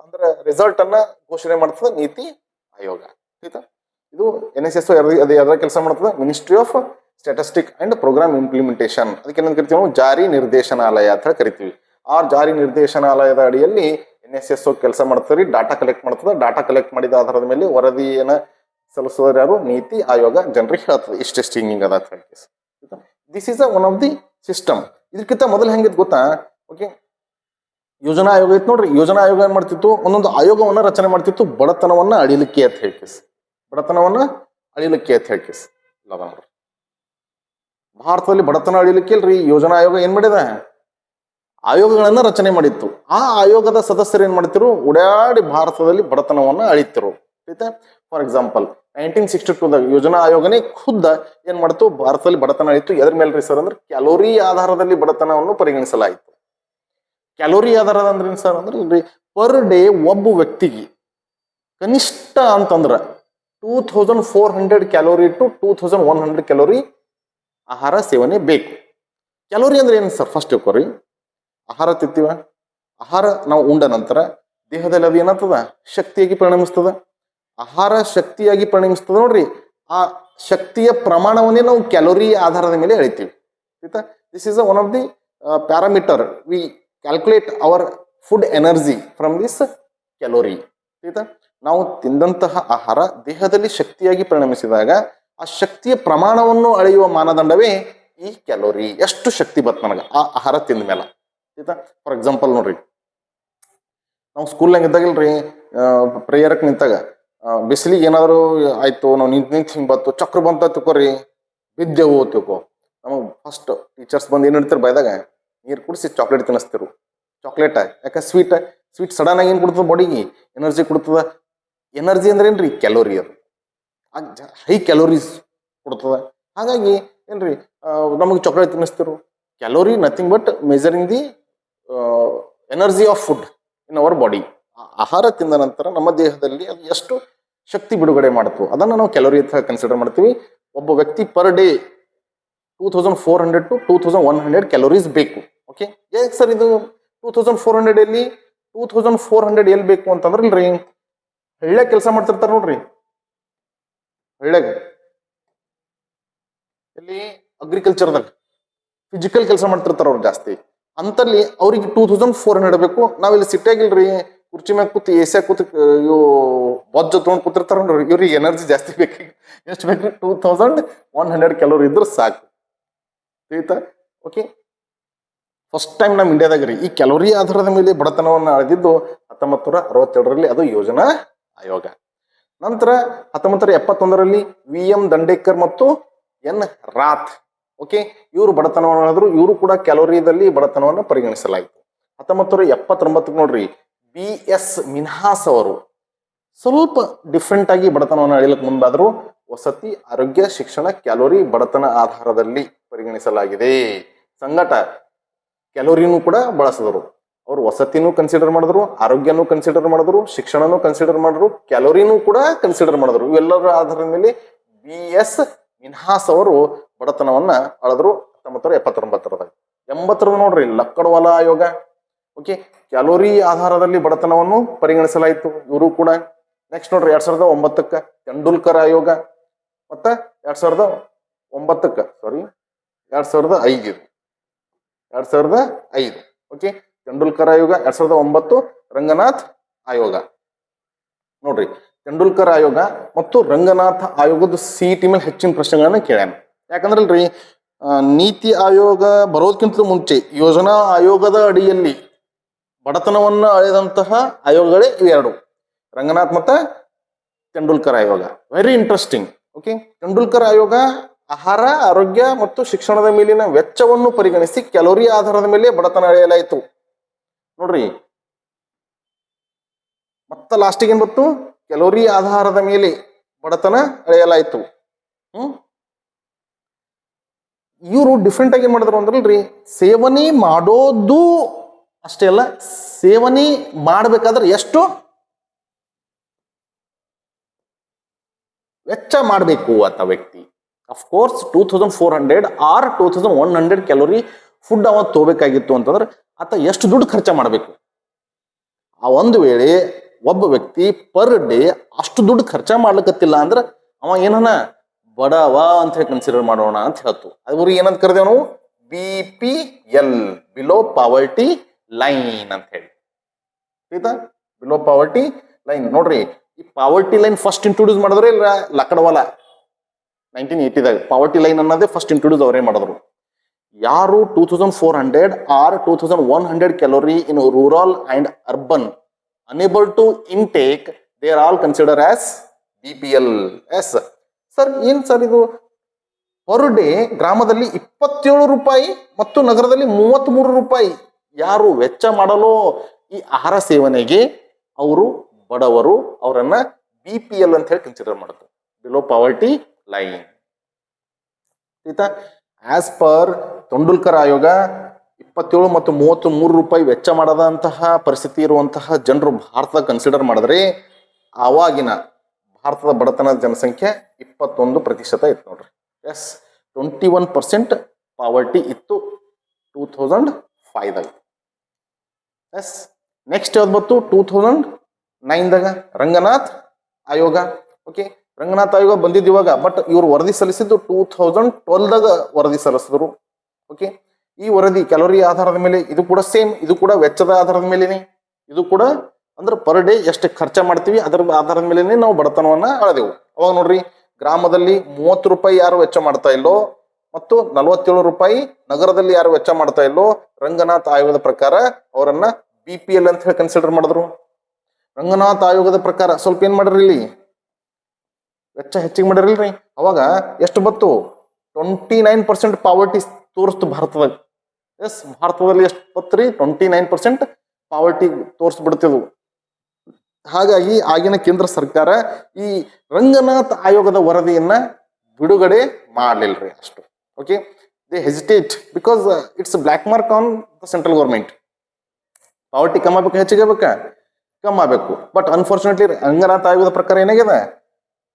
ಅಂದ್ರೆ ರಿಸಲ್ಟ್ ಅನ್ನ ಘೋಷಣೆ ಮಾಡ್ತದೆ ನೀತಿ ಆಯೋಗ. ಆಯ್ತಾ? ಇದು NSSO ಅದು ಯಾವ್ದಾರ ಕೆಲಸ ಮಾಡ್ತದೆ? Ministry of statistic and programme implementation. ಅದಕ್ಕೆ ಏನಂತ ಕರಿತೀವಿ ನಾವು? ಜಾರಿ ನಿರ್ದೇಶನಾಲಯ ಅಂತ ಹೇಳಿ ಕರಿತೀವಿ. ಆ ಜಾರಿ ನಿರ್ದೇಶನಾಲಯದ ಅಡಿಯಲ್ಲಿ NSSO ಕೆಲಸ ಮಾಡ್ತಾರೆ, ಡಾಟಾ ಕಲೆಕ್ಟ್ ಮಾಡ್ತದೆ. ಡಾಟಾ ಕಲೆಕ್ಟ್ ಮಾಡಿದ ಆಧಾರದ ಮೇಲೆ ವರದಿಯನ್ನ ಸಲ್ಲಿಸೋರು ಯಾರು? ನೀತಿ ಆಯೋಗ ಜನರಿಗೆ ಹೇಳ್ತದೆ ಇಷ್ಟೆಷ್ಟು ಹಿಂಗಿಂಗ್ ಅದ ಅಂತ ಹೇಳಿ. This is one of the system. ಇದಕ್ಕಿಂತ ಮೊದಲು ಹೆಂಗಿತ್ತು ಗೊತ್ತಾ? ಓಕೆ, ಯೋಜನಾ ಆಯೋಗ ಇತ್ತು ನೋಡ್ರಿ. ಯೋಜನಾ ಆಯೋಗ ಏನ್ ಮಾಡ್ತಿತ್ತು? ಒಂದೊಂದು ಆಯೋಗವನ್ನ ರಚನೆ ಮಾಡ್ತಿತ್ತು ಬಡತನವನ್ನ ಅಳಿಲಿಕ್ಕೆ ಅಂತ ಹೇಳ್ಕೇಸ್. ಬಡತನವನ್ನ ಅಳಿಲಿಕ್ಕೆ ಅಂತ ಹೇಳ್ಕೇಸ್. ಇಲ್ಲ ನೋಡ್ರಿ, ಭಾರತದಲ್ಲಿ ಬಡತನ ಅಳಿಲಿಕ್ಕೆ ಇಲ್ರಿ ಯೋಜನಾ ಆಯೋಗ ಏನ್ ಮಾಡಿದ? ಆಯೋಗಗಳನ್ನ ರಚನೆ ಮಾಡಿತ್ತು. ಆ ಆಯೋಗದ ಸದಸ್ಯರು ಏನ್ ಮಾಡ್ತಿರು? ಓಡಾಡಿ ಭಾರತದಲ್ಲಿ ಬಡತನವನ್ನ ಅಳಿತಿರು. ಆಯ್ತಾ? ಫಾರ್ ಎಕ್ಸಾಂಪಲ್ 1962ದಾಗ ಯೋಜನಾ ಆಯೋಗನೇ ಖುದ್ದ ಏನ್ ಮಾಡ್ತು? ಭಾರತದಲ್ಲಿ ಬಡತನ ಅಳಿತು. ಎದ್ರ ಮೇಲೆ ಸರ್ ಅಂದ್ರೆ ಕ್ಯಾಲೋರಿ ಆಧಾರದಲ್ಲಿ ಬಡತನವನ್ನು ಪರಿಗಣಿಸಲಾಯಿತು. ಕ್ಯಾಲೋರಿ ಆಧಾರದ ಅಂದ್ರೆ ಏನ್ ಸರ್ ಅಂದ್ರೆ ಪರ್ ಡೇ ಒಬ್ಬ ವ್ಯಕ್ತಿಗೆ ಕನಿಷ್ಠ ಅಂತಂದ್ರ 2400 ಕ್ಯಾಲೋರಿ ಟು 2100 ಕ್ಯಾಲೋರಿ ಆಹಾರ ಸೇವನೆ ಬೇಕು. ಕ್ಯಾಲೋರಿ ಅಂದ್ರೆ ಏನು ಸರ್? ಫಸ್ಟ್ ತಿಳ್ಕೊರಿ. ಆಹಾರ ತಿಂತೀವ, ಆಹಾರ ನಾವು ಉಂಡ ನಂತರ ದೇಹದಲ್ಲಿ ಅದು ಏನಾಗ್ತದ? ಶಕ್ತಿಯಾಗಿ ಪರಿಣಮಿಸ್ತದ. ಆಹಾರ ಶಕ್ತಿಯಾಗಿ ಪರಿಣಮಿಸ್ತದ ನೋಡ್ರಿ. ಆ ಶಕ್ತಿಯ ಪ್ರಮಾಣವನ್ನೇ ನಾವು ಕ್ಯಾಲೋರಿ ಆಧಾರದ ಮೇಲೆ ಅಳಿತೀವಿ. ಆಯ್ತಾ? This is one of the parameter. We calculate our food energy from this calorie. ಆಯ್ತಾ? ನಾವು ತಿಂದಂತಹ ಆಹಾರ ದೇಹದಲ್ಲಿ ಶಕ್ತಿಯಾಗಿ ಪರಿಣಮಿಸಿದಾಗ ಆ ಶಕ್ತಿಯ ಪ್ರಮಾಣವನ್ನು ಅಳೆಯುವ ಮಾನದಂಡವೇ ಈ ಕ್ಯಾಲೋರಿ. ಎಷ್ಟು ಶಕ್ತಿ ಬತ್ ನನಗೆ ಆ ಆಹಾರ ತಿಂದ ಮೇಲೆ. ಆಯ್ತಾ? ಫಾರ್ ಎಕ್ಸಾಂಪಲ್ ನೋಡ್ರಿ, ನಾವು ಸ್ಕೂಲ್ನಾಗ ಇದ್ದಾಗಿಲ್ರಿ, ಪ್ರೇಯರ್ಕ್ ನಿಂತಾಗ ಬಿಸಿಲಿಗೆ ಏನಾದ್ರು ಆಯ್ತು, ನಾವು ನಿಂತು ಹಿಂಗೆ ಬತ್ತು ಚಕ್ರ ಬಂತ ತಿಳ್ಕೊರಿ, ಬಿದ್ದೆವು ತಿಳ್ಕೊ. ನಮಗೆ ಫಸ್ಟ್ ಟೀಚರ್ಸ್ ಬಂದು ಏನು ಹೇಳ್ತಾರೆ? ಬಾಯ್ದಾಗ ನೀರು ಕುಡಿಸಿ ಚಾಕ್ಲೇಟ್ ತಿನ್ನಿಸ್ತಿರು. ಚಾಕ್ಲೇಟ್ ಯಾಕೆ? ಸ್ವೀಟ್ ಸಡನ್ ಆಗಿ ಏನು ಕೊಡ್ತದ? ಬಾಡಿಗೆ ಎನರ್ಜಿ ಕೊಡ್ತದ. ಎನರ್ಜಿ ಅಂದ್ರೆ ಏನ್ರಿ? ಕ್ಯಾಲೋರಿ. ಅದು ಹೈ ಕ್ಯಾಲೋರೀಸ್ ಕೊಡ್ತದ. ಹಾಗಾಗಿ ಏನ್ರಿ ನಮಗೆ ಚಾಕ್ಲೇಟ್ ತಿನ್ನಿಸ್ತಿರು. Calorie nothing but measuring the energy of food in our body. ಆಹಾರ ತಿಂದ ನಂತರ ನಮ್ಮ ದೇಹದಲ್ಲಿ ಅದು ಎಷ್ಟು ಶಕ್ತಿ ಬಿಡುಗಡೆ ಮಾಡ್ತು ಅದನ್ನು ನಾವು ಕ್ಯಾಲೋರಿ ಅಂತ ಕನ್ಸಿಡರ್ ಮಾಡ್ತೀವಿ. ಒಬ್ಬ ವ್ಯಕ್ತಿ ಪರ್ ಡೇ 2400 ಟು 2100 ಕ್ಯಾಲೋರೀಸ್ ಬೇಕು. ಓಕೆ, ಯಾಕೆ ಸರ್ ಇದು 2400 ಎಲ್ಲಿ 2400 ಎಲ್ಲಿ ಬೇಕು ಅಂತಂದ್ರೆ ಇಲ್ರಿ, ಹಳ್ಳ್ಯಾಗ ಕೆಲಸ ಮಾಡ್ತಿರ್ತಾರ ನೋಡ್ರಿ. ಹಳ್ಳ್ಯಾಗ ಇಲ್ಲಿ ಅಗ್ರಿಕಲ್ಚರ್ದಾಗ ಫಿಸಿಕಲ್ ಕೆಲಸ ಮಾಡ್ತಿರ್ತಾರ ಅವ್ರು ಜಾಸ್ತಿ. ಅಂತಲ್ಲಿ ಅವ್ರಿಗೆ 2400 ಬೇಕು. ನಾವಿಲ್ಲಿ ಸಿಟ್ಟಿಯಾಗಿಲ್ರಿ, ಕುರ್ಚಿ ಮ್ಯಾಗ ಕೂತು ಎಸ್ಯಾಗ ಕೂತು ಇವು ಬೊಜ್ಜ ತೊಗೊಂಡು ಕೂತಿರ್ತಾರ ನೋಡ್ರಿ. ಇವ್ರಿಗೆ ಎನರ್ಜಿ ಜಾಸ್ತಿ ಬೇಕು. ಎಷ್ಟು ಬೇಕ್ರಿ? 2100 ಕ್ಯಾಲೋರಿ ಇದ್ರೆ ಸಾಕು. ಆಯ್ತಾ? ಓಕೆ, ಫಸ್ಟ್ ಟೈಮ್ ನಮ್ಮ ಇಂಡಿಯಾದಾಗ ರೀ ಈ ಕ್ಯಾಲೋರಿ ಆಧಾರದ ಮೇಲೆ ಬಡತನವನ್ನು ಅಳೆದಿದ್ದು 1962ರಲ್ಲಿ. ಅದು ಯೋಜನಾ ಆಯೋಗ. ನಂತರ 1971ರಲ್ಲಿ VM ದಂಡೇಕರ್ ಮತ್ತು N ರಾತ್, ಓಕೆ, ಇವರು ಬಡತನವನ್ನು ಹೇಳಿದ್ರು. ಇವರು ಕೂಡ ಕ್ಯಾಲೋರಿದಲ್ಲಿ ಬಡತನವನ್ನು ಪರಿಗಣಿಸಲಾಯಿತು. 1979 ನೋಡ್ರಿ, BS ಮಿನ್ಹಾಸ್ ಅವರು ಸ್ವಲ್ಪ ಡಿಫ್ರೆಂಟ್ ಆಗಿ ಬಡತನವನ್ನು ಅಳಿಯಲಿಕ್ಕೆ ಮುಂದಾದ್ರು. ವಸತಿ, ಆರೋಗ್ಯ, ಶಿಕ್ಷಣ, ಕ್ಯಾಲೋರಿ ಬಡತನ ಆಧಾರದಲ್ಲಿ ಪರಿಗಣಿಸಲಾಗಿದೆ. ಸಂಗಟ ಕ್ಯಾಲೋರಿನೂ ಕೂಡ ಬಳಸಿದ್ರು. ಅವರು ವಸತಿನೂ ಕನ್ಸಿಡರ್ ಮಾಡಿದ್ರು, ಆರೋಗ್ಯನೂ ಕನ್ಸಿಡರ್ ಮಾಡಿದ್ರು, ಶಿಕ್ಷಣನೂ ಕನ್ಸಿಡರ್ ಮಾಡಿದ್ರು, ಕ್ಯಾಲೋರಿನೂ ಕೂಡ ಕನ್ಸಿಡರ್ ಮಾಡಿದ್ರು. ಇವೆಲ್ಲರ ಆಧಾರದ ಮೇಲೆ BS ಮಿನ್ಹಾಸ್ ಅವರು ಬಡತನವನ್ನ ಅಳದ್ರು 1979ರಲ್ಲಿ. 80 ನೋಡ್ರಿ, ಲಕ್ಕಡ್ವಾಲಾ ಆಯೋಗ, ಓಕೆ, ಕ್ಯಾಲೋರಿ ಆಧಾರದಲ್ಲಿ ಬಡತನವನ್ನು ಪರಿಗಣಿಸಲಾಯಿತು. ಇವರು ಕೂಡ. ನೆಕ್ಸ್ಟ್ ನೋಡ್ರಿ 2009ಕ್ಕೆ ತೆಂಡೂಲ್ಕರ್ ಆಯೋಗ, ಮತ್ತೆ 2009ಕ್ಕೆ 2005 ಓಕೆ, ತೆಂಡೂಲ್ಕರ್ ಆಯೋಗ. 2009 ರಂಗನಾಥ್ ಆಯೋಗ. ನೋಡ್ರಿ, ತೆಂಡೂಲ್ಕರ್ ಆಯೋಗ ಮತ್ತು ರಂಗನಾಥ ಆಯೋಗದ CET ಮೇಲೆ ಹೆಚ್ಚಿನ ಪ್ರಶ್ನೆಗಳನ್ನ ಕೇಳ್ಯಾನ. ಯಾಕಂದ್ರೆ ಅಲ್ರಿ, ನೀತಿ ಆಯೋಗ ಬರೋದಕ್ಕಿಂತಲೂ ಮುಂಚೆ ಯೋಜನಾ ಆಯೋಗದ ಅಡಿಯಲ್ಲಿ ಬಡತನವನ್ನ ಅಳೆದಂತಹ ಆಯೋಗಗಳೇ ಇವೆರಡು, ರಂಗನಾಥ್ ಮತ್ತು ತೆಂಡೂಲ್ಕರ್ ಆಯೋಗ. Very interesting. ಓಕೆ, ತೆಂಡೂಲ್ಕರ್ ಆಯೋಗ ಆಹಾರ, ಆರೋಗ್ಯ ಮತ್ತು ಶಿಕ್ಷಣದ ಮೇಲಿನ ವೆಚ್ಚವನ್ನು ಪರಿಗಣಿಸಿ ಕ್ಯಾಲೋರಿ ಆಧಾರದ ಮೇಲೆ ಬಡತನ ಅಳೆಯಲಾಯಿತು. ನೋಡ್ರಿ, ಮತ್ತ ಲಾಸ್ಟಿಗೆ ಏನ್ ಬತ್ತು? ಕ್ಯಾಲೋರಿ ಆಧಾರದ ಮೇಲೆ ಬಡತನ ಅಳೆಯಲಾಯಿತು. ಇವರು ಡಿಫ್ರೆಂಟ್ ಆಗಿ ಏನ್ ಮಾಡಿದ್ರು ಅಂದ್ರಲ್ರಿ, ಸೇವನೆ ಮಾಡೋದು ಅಷ್ಟೇ ಅಲ್ಲ, ಸೇವನೆ ಮಾಡ್ಬೇಕಾದ್ರೆ ಎಷ್ಟು ವೆಚ್ಚ ಮಾಡಬೇಕು ಅಂತ ವ್ಯಕ್ತಿ. ಅಫ್ಕೋರ್ಸ್ 2400 ಆರ್ 2100 ಕ್ಯಾಲೋರಿ ಫುಡ್ ಅವ ತಗೋಬೇಕಾಗಿತ್ತು ಅಂತಂದ್ರೆ ಆತ ಎಷ್ಟು ದುಡ್ಡು ಖರ್ಚು ಮಾಡಬೇಕು. ಆ ಒಂದು ವೇಳೆ ಒಬ್ಬ ವ್ಯಕ್ತಿ ಪರ್ ಡೇ ಅಷ್ಟು ದುಡ್ಡು ಖರ್ಚ ಮಾಡ್ಲಿಕ್ಕತ್ತಿಲ್ಲ ಅಂದ್ರೆ ಅವ ಏನನ ಬಡವ ಅಂತ ಹೇಳಿ ಕನ್ಸಿಡರ್ ಮಾಡೋಣ ಅಂತ ಹೇಳ್ತು. ಅವ್ರಿಗೆ ಏನಂತ ಕರೆದೇವ್ ನಾವು BPL, ಬಿಲೋ ಪಾವರ್ಟಿ ಲೈನ್ ಅಂತ ಹೇಳಿ. ಆಯ್ತಾ, ಬಿಲೋ ಪಾವರ್ಟಿ ಲೈನ್. ನೋಡ್ರಿ, ಈ ಪಾವರ್ಟಿ ಲೈನ್ ಫಸ್ಟ್ ಇಂಟ್ರೊಡ್ಯೂಸ್ ಮಾಡಿದ್ರೆ ಇಲ್ಲ ಲಕಡವಾಲ 1980ದಾಗ ಪಾವರ್ಟಿ ಲೈನ್ ಅನ್ನೋದೇ ಫಸ್ಟ್ ಇಂಟ್ರೊಡ್ಯೂಸ್ ಅವರೇ ಮಾಡಿದ್ರು. ಯಾರು 2400 or 2100 calorie in rural and urban enable to intake, they are all consider as BPL. Yes sir, ಏನ್ ಸರ್ ಇದು? ಪರ್ ಡೇ ಗ್ರಾಮದಲ್ಲಿ 27 ರೂಪಾಯಿ ಮತ್ತು ನಗರದಲ್ಲಿ 33 ರೂಪಾಯಿ ಯಾರು ವೆಚ್ಚ ಮಾಡಲು ಈ ಆಹಾರ ಸೇವನೆಗೆ ಅವರು ಬಡವರು, ಅವರನ್ನ BPL ಅಂತ ಹೇಳಿ ಕನ್ಸಿಡರ್ ಮಾಡುತ್ತೆ, ಬಿಲೋ ಪಾವರ್ಟಿ ಲೈನ್. ಆಯ್ತಾ? ಆಸ್ ಪರ್ ತೆಂಡೂಲ್ಕರ್ ಆಯೋಗ 27 ಮತ್ತು 33 ರೂಪಾಯಿ ವೆಚ್ಚ ಮಾಡದಂತಹ ಪರಿಸ್ಥಿತಿ ಇರುವಂತಹ ಜನರು ಭಾರತದ ಕನ್ಸಿಡರ್ ಮಾಡಿದ್ರೆ ಆವಾಗಿನ ಭಾರತದ ಬಡತನದ ಜನಸಂಖ್ಯೆ 21% ಇತ್ತು ನೋಡ್ರಿ. ಎಸ್, 21% ಪಾವರ್ಟಿ ಇತ್ತು 2005ದಾಗ. ಎಸ್, ನೆಕ್ಸ್ಟ್ ಯಾವ್ದು ಬಂತು? 2009ದಾಗ ರಂಗನಾಥ್ ಆಯೋಗ. ಓಕೆ, ರಂಗನಾಥ್ ಆಯೋಗ ಬಂದಿದ್ದು ಇವಾಗ, ಬಟ್ ಇವರು ವರದಿ ಸಲ್ಲಿಸಿದ್ದು 2012ದಾಗ ವರದಿ ಸಲ್ಲಿಸಿದ್ರು. ಓಕೆ, ಈ ವರದಿ ಕ್ಯಾಲೋರಿ ಆಧಾರದ ಮೇಲೆ, ಇದು ಕೂಡ ಸೇಮ್, ಇದು ಕೂಡ ವೆಚ್ಚದ ಆಧಾರದ ಮೇಲೆನೆ, ಇದು ಕೂಡ ಅಂದ್ರೆ ಪರ್ ಡೇ ಎಷ್ಟು ಖರ್ಚ ಮಾಡ್ತೀವಿ ಅದರ ಆಧಾರದ ಮೇಲೆನೆ ನಾವು ಬಡತನವನ್ನ ಅಳದೆವು. ಅವಾಗ ನೋಡ್ರಿ, ಗ್ರಾಮದಲ್ಲಿ 30 ರೂಪಾಯಿ ಯಾರು ವೆಚ್ಚ ಮಾಡ್ತಾ ಇಲ್ಲೋ ಮತ್ತು 47 ರೂಪಾಯಿ ನಗರದಲ್ಲಿ ಯಾರು ವೆಚ್ಚ ಮಾಡ್ತಾ ಇಲ್ಲೋ, ರಂಗನಾಥ್ ಆಯೋಗದ ಪ್ರಕಾರ ಅವರನ್ನ BPL ಅಂತ ಹೇಳಿ ಕನ್ಸಿಡರ್ ಮಾಡಿದ್ರು. ರಂಗನಾಥ್ ಆಯೋಗದ ಪ್ರಕಾರ ಸ್ವಲ್ಪ ಏನ್ ಮಾಡ್ರಿ, ಇಲ್ಲಿ ವೆಚ್ಚ ಹೆಚ್ಚಿಗೆ ಮಾಡಿರಲ್ರಿ. ಅವಾಗ ಎಷ್ಟು ಬತ್ತು? 29% ಪಾವರ್ಟಿ ತೋರಿಸ್ತು ಭಾರತದಾಗ. ಎಸ್, ಭಾರತದಲ್ಲಿ ಎಷ್ಟು ಬತ್ರಿ? 29% ಪಾವರ್ಟಿ ತೋರಿಸ್ಬಿಡ್ತಿದ್ವು. ಹಾಗಾಗಿ ಆಗಿನ ಕೇಂದ್ರ ಸರ್ಕಾರ ಈ ರಂಗನಾಥ್ ಆಯೋಗದ ವರದಿಯನ್ನ ಬಿಡುಗಡೆ ಮಾಡಲಿಲ್ರಿ ಅಷ್ಟು. Okay, they hesitate because it's black mark on the central government. Poverty ಕಮ್ಮಿ ಆಗ್ಬೇಕು, ಹೆಚ್ಚಿಗೆ ಬೇಕಾ? ಕಮ್ಮಿ ಆಗಬೇಕು. ಬಟ್ ಅನ್ಫಾರ್ಚುನೇಟ್ಲಿ ರಂಗನಾಥ್ ಆಯೋಗದ ಪ್ರಕಾರ ಏನಾಗಿದೆ?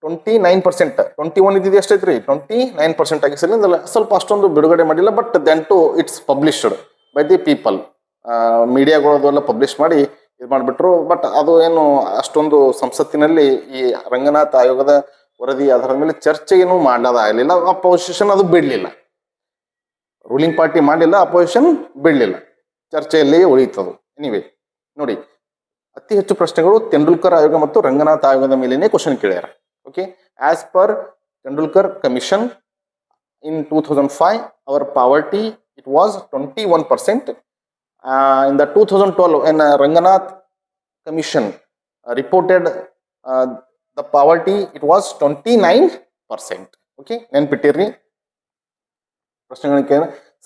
29%. 21 ಇದ್ದಿದ್ದು ಎಷ್ಟೈತ್ರಿ? 29% ಆಗಿಸಲಿಂದಲ್ಲ, ಸ್ವಲ್ಪ ಅಷ್ಟೊಂದು ಬಿಡುಗಡೆ ಮಾಡಿಲ್ಲ. But then too it's published by the people. ಮೀಡಿಯಾಗಳದೆಲ್ಲ ಪಬ್ಲಿಷ್ ಮಾಡಿ ಇದು ಮಾಡಿಬಿಟ್ರು. ಬಟ್ ಅದು ಏನು ಅಷ್ಟೊಂದು ಸಂಸತ್ತಿನಲ್ಲಿ ಈ ರಂಗನಾಥ್ ಆಯೋಗದ ವರದಿ ಆಧಾರದ ಮೇಲೆ ಚರ್ಚೆ ಏನು ಮಾಡಲಾಗಲಿಲ್ಲ. ಅಪೋಸಿಷನ್ ಅದು ಬಿಡ್ಲಿಲ್ಲ, ರೂಲಿಂಗ್ ಪಾರ್ಟಿ ಮಾಡಲಿಲ್ಲ, ಅಪೋಸಿಷನ್ ಬಿಡ್ಲಿಲ್ಲ, ಚರ್ಚೆಯಲ್ಲಿ ಉಳಿತದು. ಎನಿವೆ ನೋಡಿ, ಅತಿ ಹೆಚ್ಚು ಪ್ರಶ್ನೆಗಳು ತೆಂಡೂಲ್ಕರ್ ಆಯೋಗ ಮತ್ತು ರಂಗನಾಥ್ ಆಯೋಗದ ಮೇಲೇನೆ ಕ್ವಶನ್ ಕೇಳ್ಯಾರ. Okay, as per Tendulkar commission in 2005 our poverty it was 21%. In the 2012 when Ranganath commission reported the poverty it was 29%. Okay, ನೆನ್ಪಿಟ್ಟಿರ್ರಿ ಪ್ರಶ್ನೆಗಳಿಗೆ.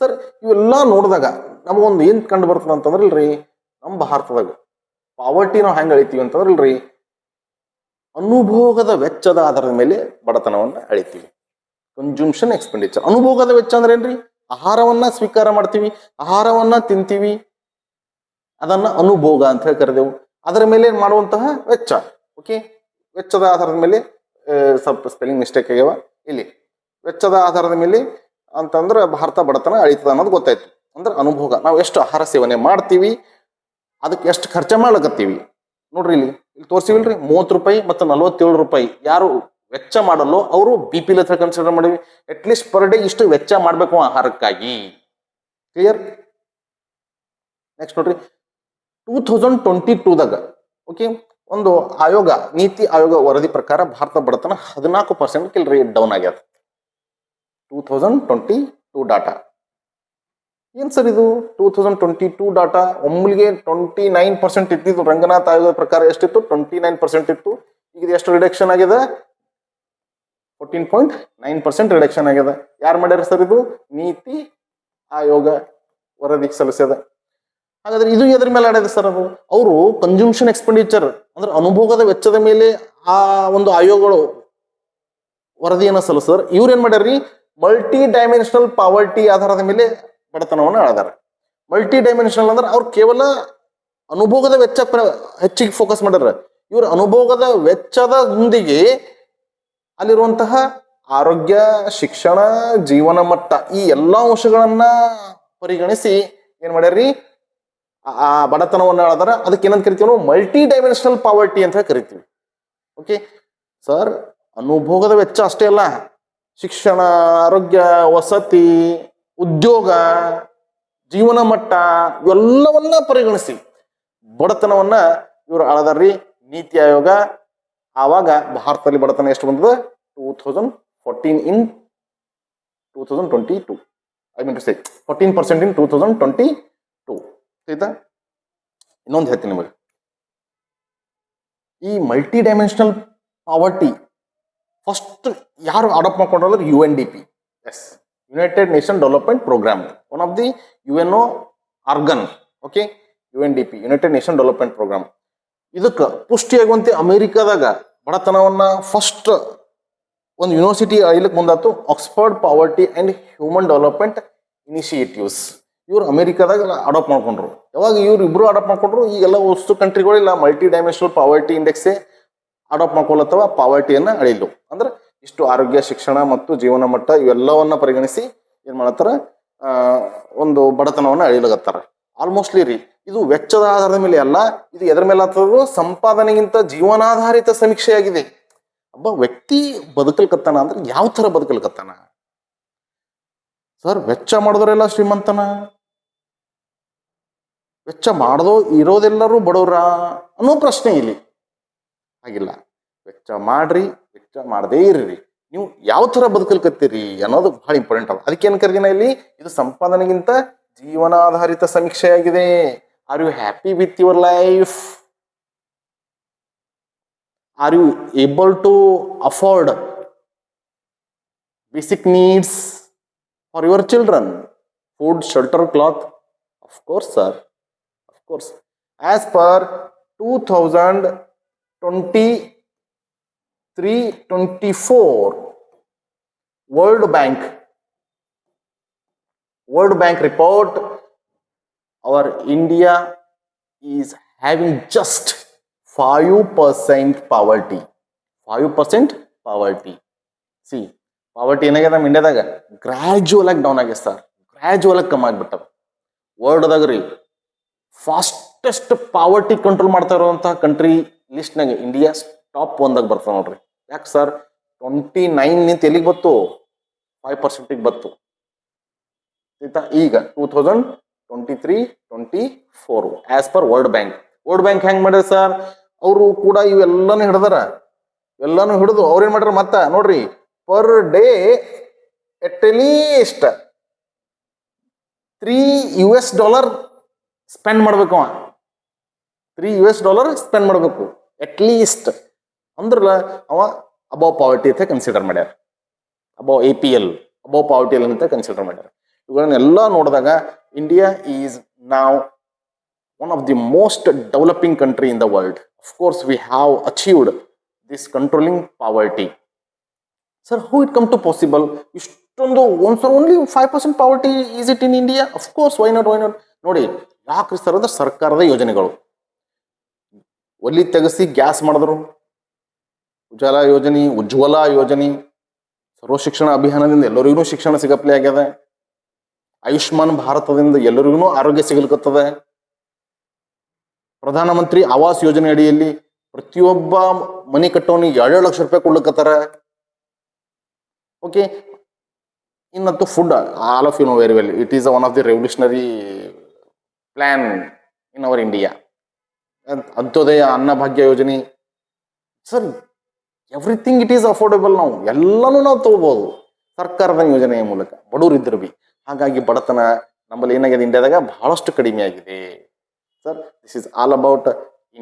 ಸರ್, ಇವೆಲ್ಲ ನೋಡಿದಾಗ ನಮಗೊಂದು ಏನ್ ಕಂಡು ಬರ್ತದೆ ಅಂತಂದ್ರೆ ಇಲ್ರಿ, ನಮ್ಮ ಭಾರತದಾಗ ಪಾವರ್ಟಿ ನಾವು ಹೆಂಗೆ ಅಳಿತೀವಿ ಅಂತಂದ್ರೆ ಇಲ್ರಿ, ಅನುಭೋಗದ ವೆಚ್ಚದ ಆಧಾರದ ಮೇಲೆ ಬಡತನವನ್ನ ಅಳಿತೀವಿ. Consumption expenditure. ಅನುಭೋಗದ ವೆಚ್ಚ ಅಂದ್ರೆ ಏನ್ರಿ? ಆಹಾರವನ್ನ ಸ್ವೀಕಾರ ಮಾಡ್ತೀವಿ, ಆಹಾರವನ್ನ ತಿಂತೀವಿ, ಅದನ್ನ ಅನುಭೋಗ ಅಂತ ಹೇಳಿ ಕರೆದೆವು. ಅದರ ಮೇಲೆ ಮಾಡುವಂತಹ ವೆಚ್ಚ. ಓಕೆ, ವೆಚ್ಚದ ಆಧಾರದ ಮೇಲೆ ಸ್ವಲ್ಪ ಸ್ಪೆಲ್ಲಿಂಗ್ ಮಿಸ್ಟೇಕ್ ಆಗ್ಯಾವ ಇಲ್ಲಿ. ವೆಚ್ಚದ ಆಧಾರದ ಮೇಲೆ ಅಂತಂದ್ರೆ ಭಾರತ ಬಡತನ ಅಳಿತದ ಅನ್ನೋದು ಗೊತ್ತಾಯ್ತು. ಅಂದ್ರೆ ಅನುಭೋಗ, ನಾವು ಎಷ್ಟು ಆಹಾರ ಸೇವನೆ ಮಾಡ್ತೀವಿ, ಅದಕ್ಕೆ ಎಷ್ಟು ಖರ್ಚ ಮಾಡ್ಲಕತ್ತೀವಿ. ನೋಡ್ರಿ, ಇಲ್ಲಿ ತೋರಿಸಿವಿಲ್ರಿ, 30 ರೂಪಾಯಿ ಮತ್ತು 47 ರೂಪಾಯಿ ಯಾರು ವೆಚ್ಚ ಮಾಡಲು ಅವರು BPL ಅಂತ ಕನ್ಸಿಡರ್ ಮಾಡಿವಿ. ಅಟ್ಲೀಸ್ಟ್ ಪರ್ ಡೇ ಇಷ್ಟು ವೆಚ್ಚ ಮಾಡ್ಬೇಕು ಆಹಾರಕ್ಕಾಗಿ. ಕ್ಲಿಯರ್? ನೆಕ್ಸ್ಟ್ ನೋಡ್ರಿ, 2022ದಾಗ ಓಕೆ ಒಂದು ಆಯೋಗ, ನೀತಿ ಆಯೋಗ ವರದಿ ಪ್ರಕಾರ ಭಾರತ ಬಡತನ 14% ಕಿಲ್ರಿ ಡೌನ್ ಆಗ್ಯದ. 2022 ಡಾಟಾ. ಏನ್ ಸರ್ ಇದು? 2022 ಡಾಟಾ ಒಮ್ಮಿಗೆ 29% ಇದ್ದಿದ್ದು. ರಂಗನಾಥ್ ಆಯೋಗದ ಪ್ರಕಾರ ಎಷ್ಟಿತ್ತು? 29% ಇತ್ತು. ಈಗ ಎಷ್ಟು ರಿಡಕ್ಷನ್ ಆಗಿದೆ? 14.9% ರಿಡಕ್ಷನ್ ಆಗಿದೆ. ಯಾರು ಮಾಡ್ಯಾರ ಸರ್? ಇದು ನೀತಿ ಆಯೋಗ ವರದಿ ಸಲ್ಲಿಸ್ಯದ. ಹಾಗಾದ್ರೆ ಇದು ಎದ್ರ ಮೇಲೆ ಆಡಿದೆ ಸರ್? ಅದು ಅವರು ಕನ್ಸ್ಯೂಮ್ಷನ್ ಎಕ್ಸ್ಪೆಂಡಿಚರ್ ಅಂದ್ರೆ ಅನುಭೋಗದ ವೆಚ್ಚದ ಮೇಲೆ ಆ ಒಂದು ಆಯೋಗಗಳು ವರದಿಯನ್ನು ಸಲ್ಲಿಸಿದ್ರೆ ಇವ್ರು ಏನ್ ಮಾಡ್ಯಾರ್ರಿ? ಮಲ್ಟಿ ಡೈಮೆನ್ಷನಲ್ ಪಾವರ್ಟಿ ಆಧಾರದ ಮೇಲೆ ಬಡತನವನ್ನು ಅಳದಾರ. ಮಲ್ಟಿ ಡೈಮೆನ್ಷನಲ್ ಅಂದ್ರೆ ಅವ್ರು ಕೇವಲ ಅನುಭೋಗದ ವೆಚ್ಚ ಹೆಚ್ಚಿಗೆ ಫೋಕಸ್ ಮಾಡ್ಯಾರ. ಇವ್ರ ಅನುಭೋಗದ ವೆಚ್ಚದ ಮುಂದಿಗೆ ಅಲ್ಲಿರುವಂತಹ ಆರೋಗ್ಯ, ಶಿಕ್ಷಣ, ಜೀವನ ಮಟ್ಟ ಈ ಎಲ್ಲಾ ಅಂಶಗಳನ್ನ ಪರಿಗಣಿಸಿ ಏನ್ ಮಾಡ್ಯಾರ್ರಿ ಆ ಬಡತನವನ್ನು ಅಳದಾರ. ಅದಕ್ಕೆ ಏನಂತ ಕರಿತೀವಿ ನಾವು ಮಲ್ಟಿ ಡೈಮೆನ್ಷನಲ್ ಪಾವರ್ಟಿ ಅಂತ ಕರಿತೀವಿ. ಓಕೆ ಸರ್, ಅನುಭೋಗದ ವೆಚ್ಚ ಅಷ್ಟೇ ಅಲ್ಲ, ಶಿಕ್ಷಣ, ಆರೋಗ್ಯ, ವಸತಿ, ಉದ್ಯೋಗ, ಜೀವನ ಮಟ್ಟ ಇವೆಲ್ಲವನ್ನ ಪರಿಗಣಿಸಿ ಬಡತನವನ್ನ ಇವರು ಅಳದಾರ್ರಿ ನೀತಿ ಆಯೋಗ. ಆವಾಗ ಭಾರತದಲ್ಲಿ ಬಡತನ ಎಷ್ಟು ಬಂದದ 2014 ಇನ್ 2022. ಐ ಮೀನ್ ಟು ಸೇ 14% ಇನ್ 2022. ಆಯ್ತಾ? ಇನ್ನೊಂದು ಹೇಳ್ತೀನಿ ನಿಮಗೆ, ಈ ಮಲ್ಟಿ ಡೈಮೆನ್ಷನಲ್ ಪಾವರ್ಟಿ ಫಸ್ಟ್ ಯಾರು ಅಡಾಪ್ಟ್ ಮಾಡ್ಕೊಂಡ್ರೆ UNDP, yes, united nation development programme, one of the UNO organ. Okay, UNDP, united nation development programme. ಇದಕ್ಕೆ ಪುಷ್ಟಿಯಾಗುವಂತೆ ಅಮೆರಿಕಾದಾಗ ಬಡತನವನ್ನ ಫಸ್ಟ್ ಒಂದು ಯೂನಿವರ್ಸಿಟಿ ಐಲಕ್ಕೆ ಮುಂದಾತು, Oxford poverty and human development initiatives. ಇವ್ರು ಅಮೆರಿಕಾದಾಗ ಅಡಾಪ್ಟ್ ಮಾಡ್ಕೊಂಡ್ರು. ಯಾವಾಗ ಇವ್ರು ಇಬ್ರು ಅಡಾಪ್ಟ್ ಮಾಡ್ಕೊಂಡ್ರು, ಈಗೆಲ್ಲ ವಸ್ತು ಕಂಟ್ರಿಗಳಿಲ್ಲ ಮಲ್ಟಿ ಡೈಮೆನ್ಷನಲ್ ಪಾವರ್ಟಿ ಇಂಡೆಕ್ಸೇ ಅಡಾಪ್ಟ್ ಮಾಡ್ಕೊಳ್ಳತ್ತವ ಪಾವರ್ಟಿಯನ್ನ ಅಳಿಲು. ಅಂದ್ರೆ ಇಷ್ಟು ಆರೋಗ್ಯ, ಶಿಕ್ಷಣ ಮತ್ತು ಜೀವನ ಮಟ್ಟ ಇವೆಲ್ಲವನ್ನ ಪರಿಗಣಿಸಿ ಏನ್ ಮಾಡತ್ತಾರ, ಒಂದು ಬಡತನವನ್ನ ಅಳಿಲಗತ್ತಾರ. ಆಲ್ಮೋಸ್ಟ್ಲಿ ರೀ ಇದು ವೆಚ್ಚದ ಆಧಾರದ ಮೇಲೆ ಅಲ್ಲ, ಇದು ಎದ್ರ ಮೇಲೆ ಆಗ್ತದ, ಸಂಪಾದನೆಗಿಂತ ಜೀವನಾಧಾರಿತ ಸಮೀಕ್ಷೆಯಾಗಿದೆ. ಒಬ್ಬ ವ್ಯಕ್ತಿ ಬದುಕಲ್ಕತ್ತಾನ ಅಂದ್ರೆ ಯಾವ ತರ ಬದುಕಲ್ಕತ್ತಾನ ಸರ್? ವೆಚ್ಚ ಮಾಡಿದವರೆಲ್ಲ ಶ್ರೀಮಂತನ? ವೆಚ್ಚ ಮಾಡದೋ ಇರೋದೆಲ್ಲರೂ ಬಡವ್ರ ಅನ್ನೋ ಪ್ರಶ್ನೆ ಇಲ್ಲಿ ಆಗಿಲ್ಲ. ವೆಚ್ಚ ಮಾಡ್ರಿ, ವೆಚ್ಚ ಮಾಡದೇ ಇರ್ರಿ, ನೀವು ಯಾವ ತರ ಬದುಕಲ್ಕತ್ತೀರಿ ಅನ್ನೋದು ಬಹಳ ಇಂಪಾರ್ಟೆಂಟ್ ಅದ. ಅದಕ್ಕೆ ಏನ್ ಕರ್ದಿನ ಇಲ್ಲಿ, ಇದು ಸಂಪಾದನೆಗಿಂತ ಜೀವನಾಧಾರಿತ ಸಮೀಕ್ಷೆಯಾಗಿದೆ. Are you happy with your life? Are you able to afford basic needs for your children? Food, shelter, cloth? Of course, sir. Of course. As per 2023-24 World Bank report, our India is having just 5% poverty. 5% poverty. See, poverty ಏನಾಗ್ಯದ ನಮ್ಮ ಇಂಡಿಯಾದಾಗ gradual ಆಗಿ down ಆಗ್ಯದ sir, gradual ಆಗಿ ಕಮ್ಮಿ ಆಗ್ಬಿಟ್ಟವ. ವರ್ಲ್ಡ್ದಾಗ ರೀ fastest poverty control ಮಾಡ್ತಾ ಇರುವಂತಹ ಕಂಟ್ರಿ ಲಿಸ್ಟ್ನಾಗ ಇಂಡಿಯಾ ಟಾಪ್ 1ದಾಗ ಬರ್ತಾವ ನೋಡ್ರಿ. ಯಾಕೆ ಸರ್? 29 ನಿಂತ ಎಲ್ಲಿಗೆ ಬತ್ತು? 5% ಬತ್ತು. ಆಯ್ತಾ? ಈಗ 2023-24 ಆಸ್ ಪರ್ ವರ್ಲ್ಡ್ ಬ್ಯಾಂಕ್ ಹೆಂಗ್ ಮಾಡ್ಯಾರ ಸರ್? ಅವರು ಕೂಡ ಇವೆಲ್ಲಾನು ಹಿಡ್ದಾರ. ಎಲ್ಲಾನು ಹಿಡಿದು ಅವ್ರೇನ್ ಮಾಡ್ಯಾರ ಮತ್ತ ನೋಡ್ರಿ, per day at least $3 spend ಮಾಡ್ಬೇಕು. $3 ಸ್ಪೆಂಡ್ ಮಾಡ್ಬೇಕು ಎಟ್ ಲೀಸ್ಟ್. ಅಂದ್ರಲ್ಲ ಅವ ಅಬೌವ್ ಪಾವರ್ಟಿ ಅಂತ ಕನ್ಸಿಡರ್ ಮಾಡ್ಯಾರ. ಅಬೌವ್ APL, ಅಬೌವ್ ಪಾವರ್ಟಿ ಅಂತ ಕನ್ಸಿಡರ್ ಮಾಡ್ಯಾರ. ಇವುಗಳನ್ನೆಲ್ಲ ನೋಡಿದಾಗ ಇಂಡಿಯಾ ಈಸ್ ನಾವ್ one of the most developing country in the world. Of course we have achieved this controlling poverty. Sir, how it come to possible? ಇಷ್ಟೊಂದು only 5% poverty is it in India? Of course, why not? ನೋಡಿ, ಯಾಕ್ರಿ sir ಅಂದ್ರೆ ಸರ್ಕಾರದ ಯೋಜನೆಗಳು. ಒಲಿ ತೆಗೆಸಿ gas ಮಾಡಿದ್ರು, ಉಜ್ವಲ ಯೋಜನೆ, ಸರ್ವ ಶಿಕ್ಷಣ ಅಭಿಯಾನದಿಂದ ಎಲ್ಲರಿಗೂ ಶಿಕ್ಷಣ ಸಿಗಪ್ಲೆ ಆಗ್ಯದ. ಆಯುಷ್ಮಾನ್ ಭಾರತದಿಂದ ಎಲ್ಲರಿಗೂ ಆರೋಗ್ಯ ಸಿಗಲ್ಕತ್ತದ. ಪ್ರಧಾನಮಂತ್ರಿ ಆವಾಸ್ ಯೋಜನೆ ಅಡಿಯಲ್ಲಿ ಪ್ರತಿಯೊಬ್ಬ ಮನೆ ಕಟ್ಟೋನಿಗೆ 2 ಲಕ್ಷ ರೂಪಾಯಿ ಕೊಡ್ಲಿಕ್ಕತ್ತಾರ. Okay, ಇನ್ನಂತೂ food, all of you know very well, it is one of the revolutionary plan in our India. Antyodaya Anna Bhagya ಯೋಜನೆ. Sir, everything it is affordable. ನಾವು ಎಲ್ಲನೂ ನಾವು ತಗೋಬಹುದು ಸರ್ಕಾರದ ಯೋಜನೆಯ ಮೂಲಕ, ಬಡವರು ಇದ್ರು ಬಿ. ಹಾಗಾಗಿ ಬಡತನ ನಮ್ಮಲ್ಲಿ ಏನಾಗಿದೆ ಇಂಡಿಯಾದಾಗ ಬಹಳಷ್ಟು ಕಡಿಮೆ ಆಗಿದೆ. Sir, this is all about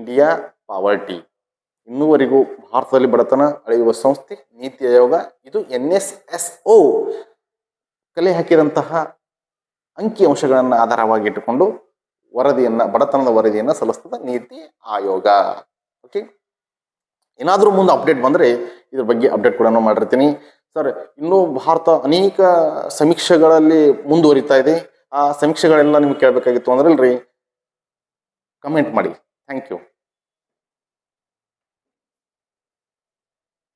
India poverty. ಇನ್ನೂವರೆಗೂ ಭಾರತದಲ್ಲಿ ಬಡತನ ಅಳೆಯುವ ಸಂಸ್ಥೆ ನೀತಿ ಆಯೋಗ. ಇದು NSSO ಕಲೆ ಹಾಕಿದಂತಹ ಅಂಕಿ ಅಂಶಗಳನ್ನು ಆಧಾರವಾಗಿ ಇಟ್ಟುಕೊಂಡು ಬಡತನದ ವರದಿಯನ್ನ ಸಲ್ಲಿಸ್ತದ ನೀತಿ ಆಯೋಗ. ಓಕೆ, ಏನಾದರೂ ಮುಂದೆ ಅಪ್ಡೇಟ್ ಬಂದ್ರೆ ಇದ್ರ ಬಗ್ಗೆ ಅಪ್ಡೇಟ್ ಕೂಡ ಮಾಡಿರ್ತೀನಿ. ಸರ್, ಇನ್ನೂ ಭಾರತ ಅನೇಕ ಸಮೀಕ್ಷೆಗಳಲ್ಲಿ ಮುಂದುವರಿತಾ ಇದೆ. ಆ ಸಮೀಕ್ಷೆಗಳೆಲ್ಲ ನಿಮ್ಗೆ ಕೇಳಬೇಕಾಗಿತ್ತು ಅಂದ್ರೆ ಕಮೆಂಟ್ ಮಾಡಿ. Thank you.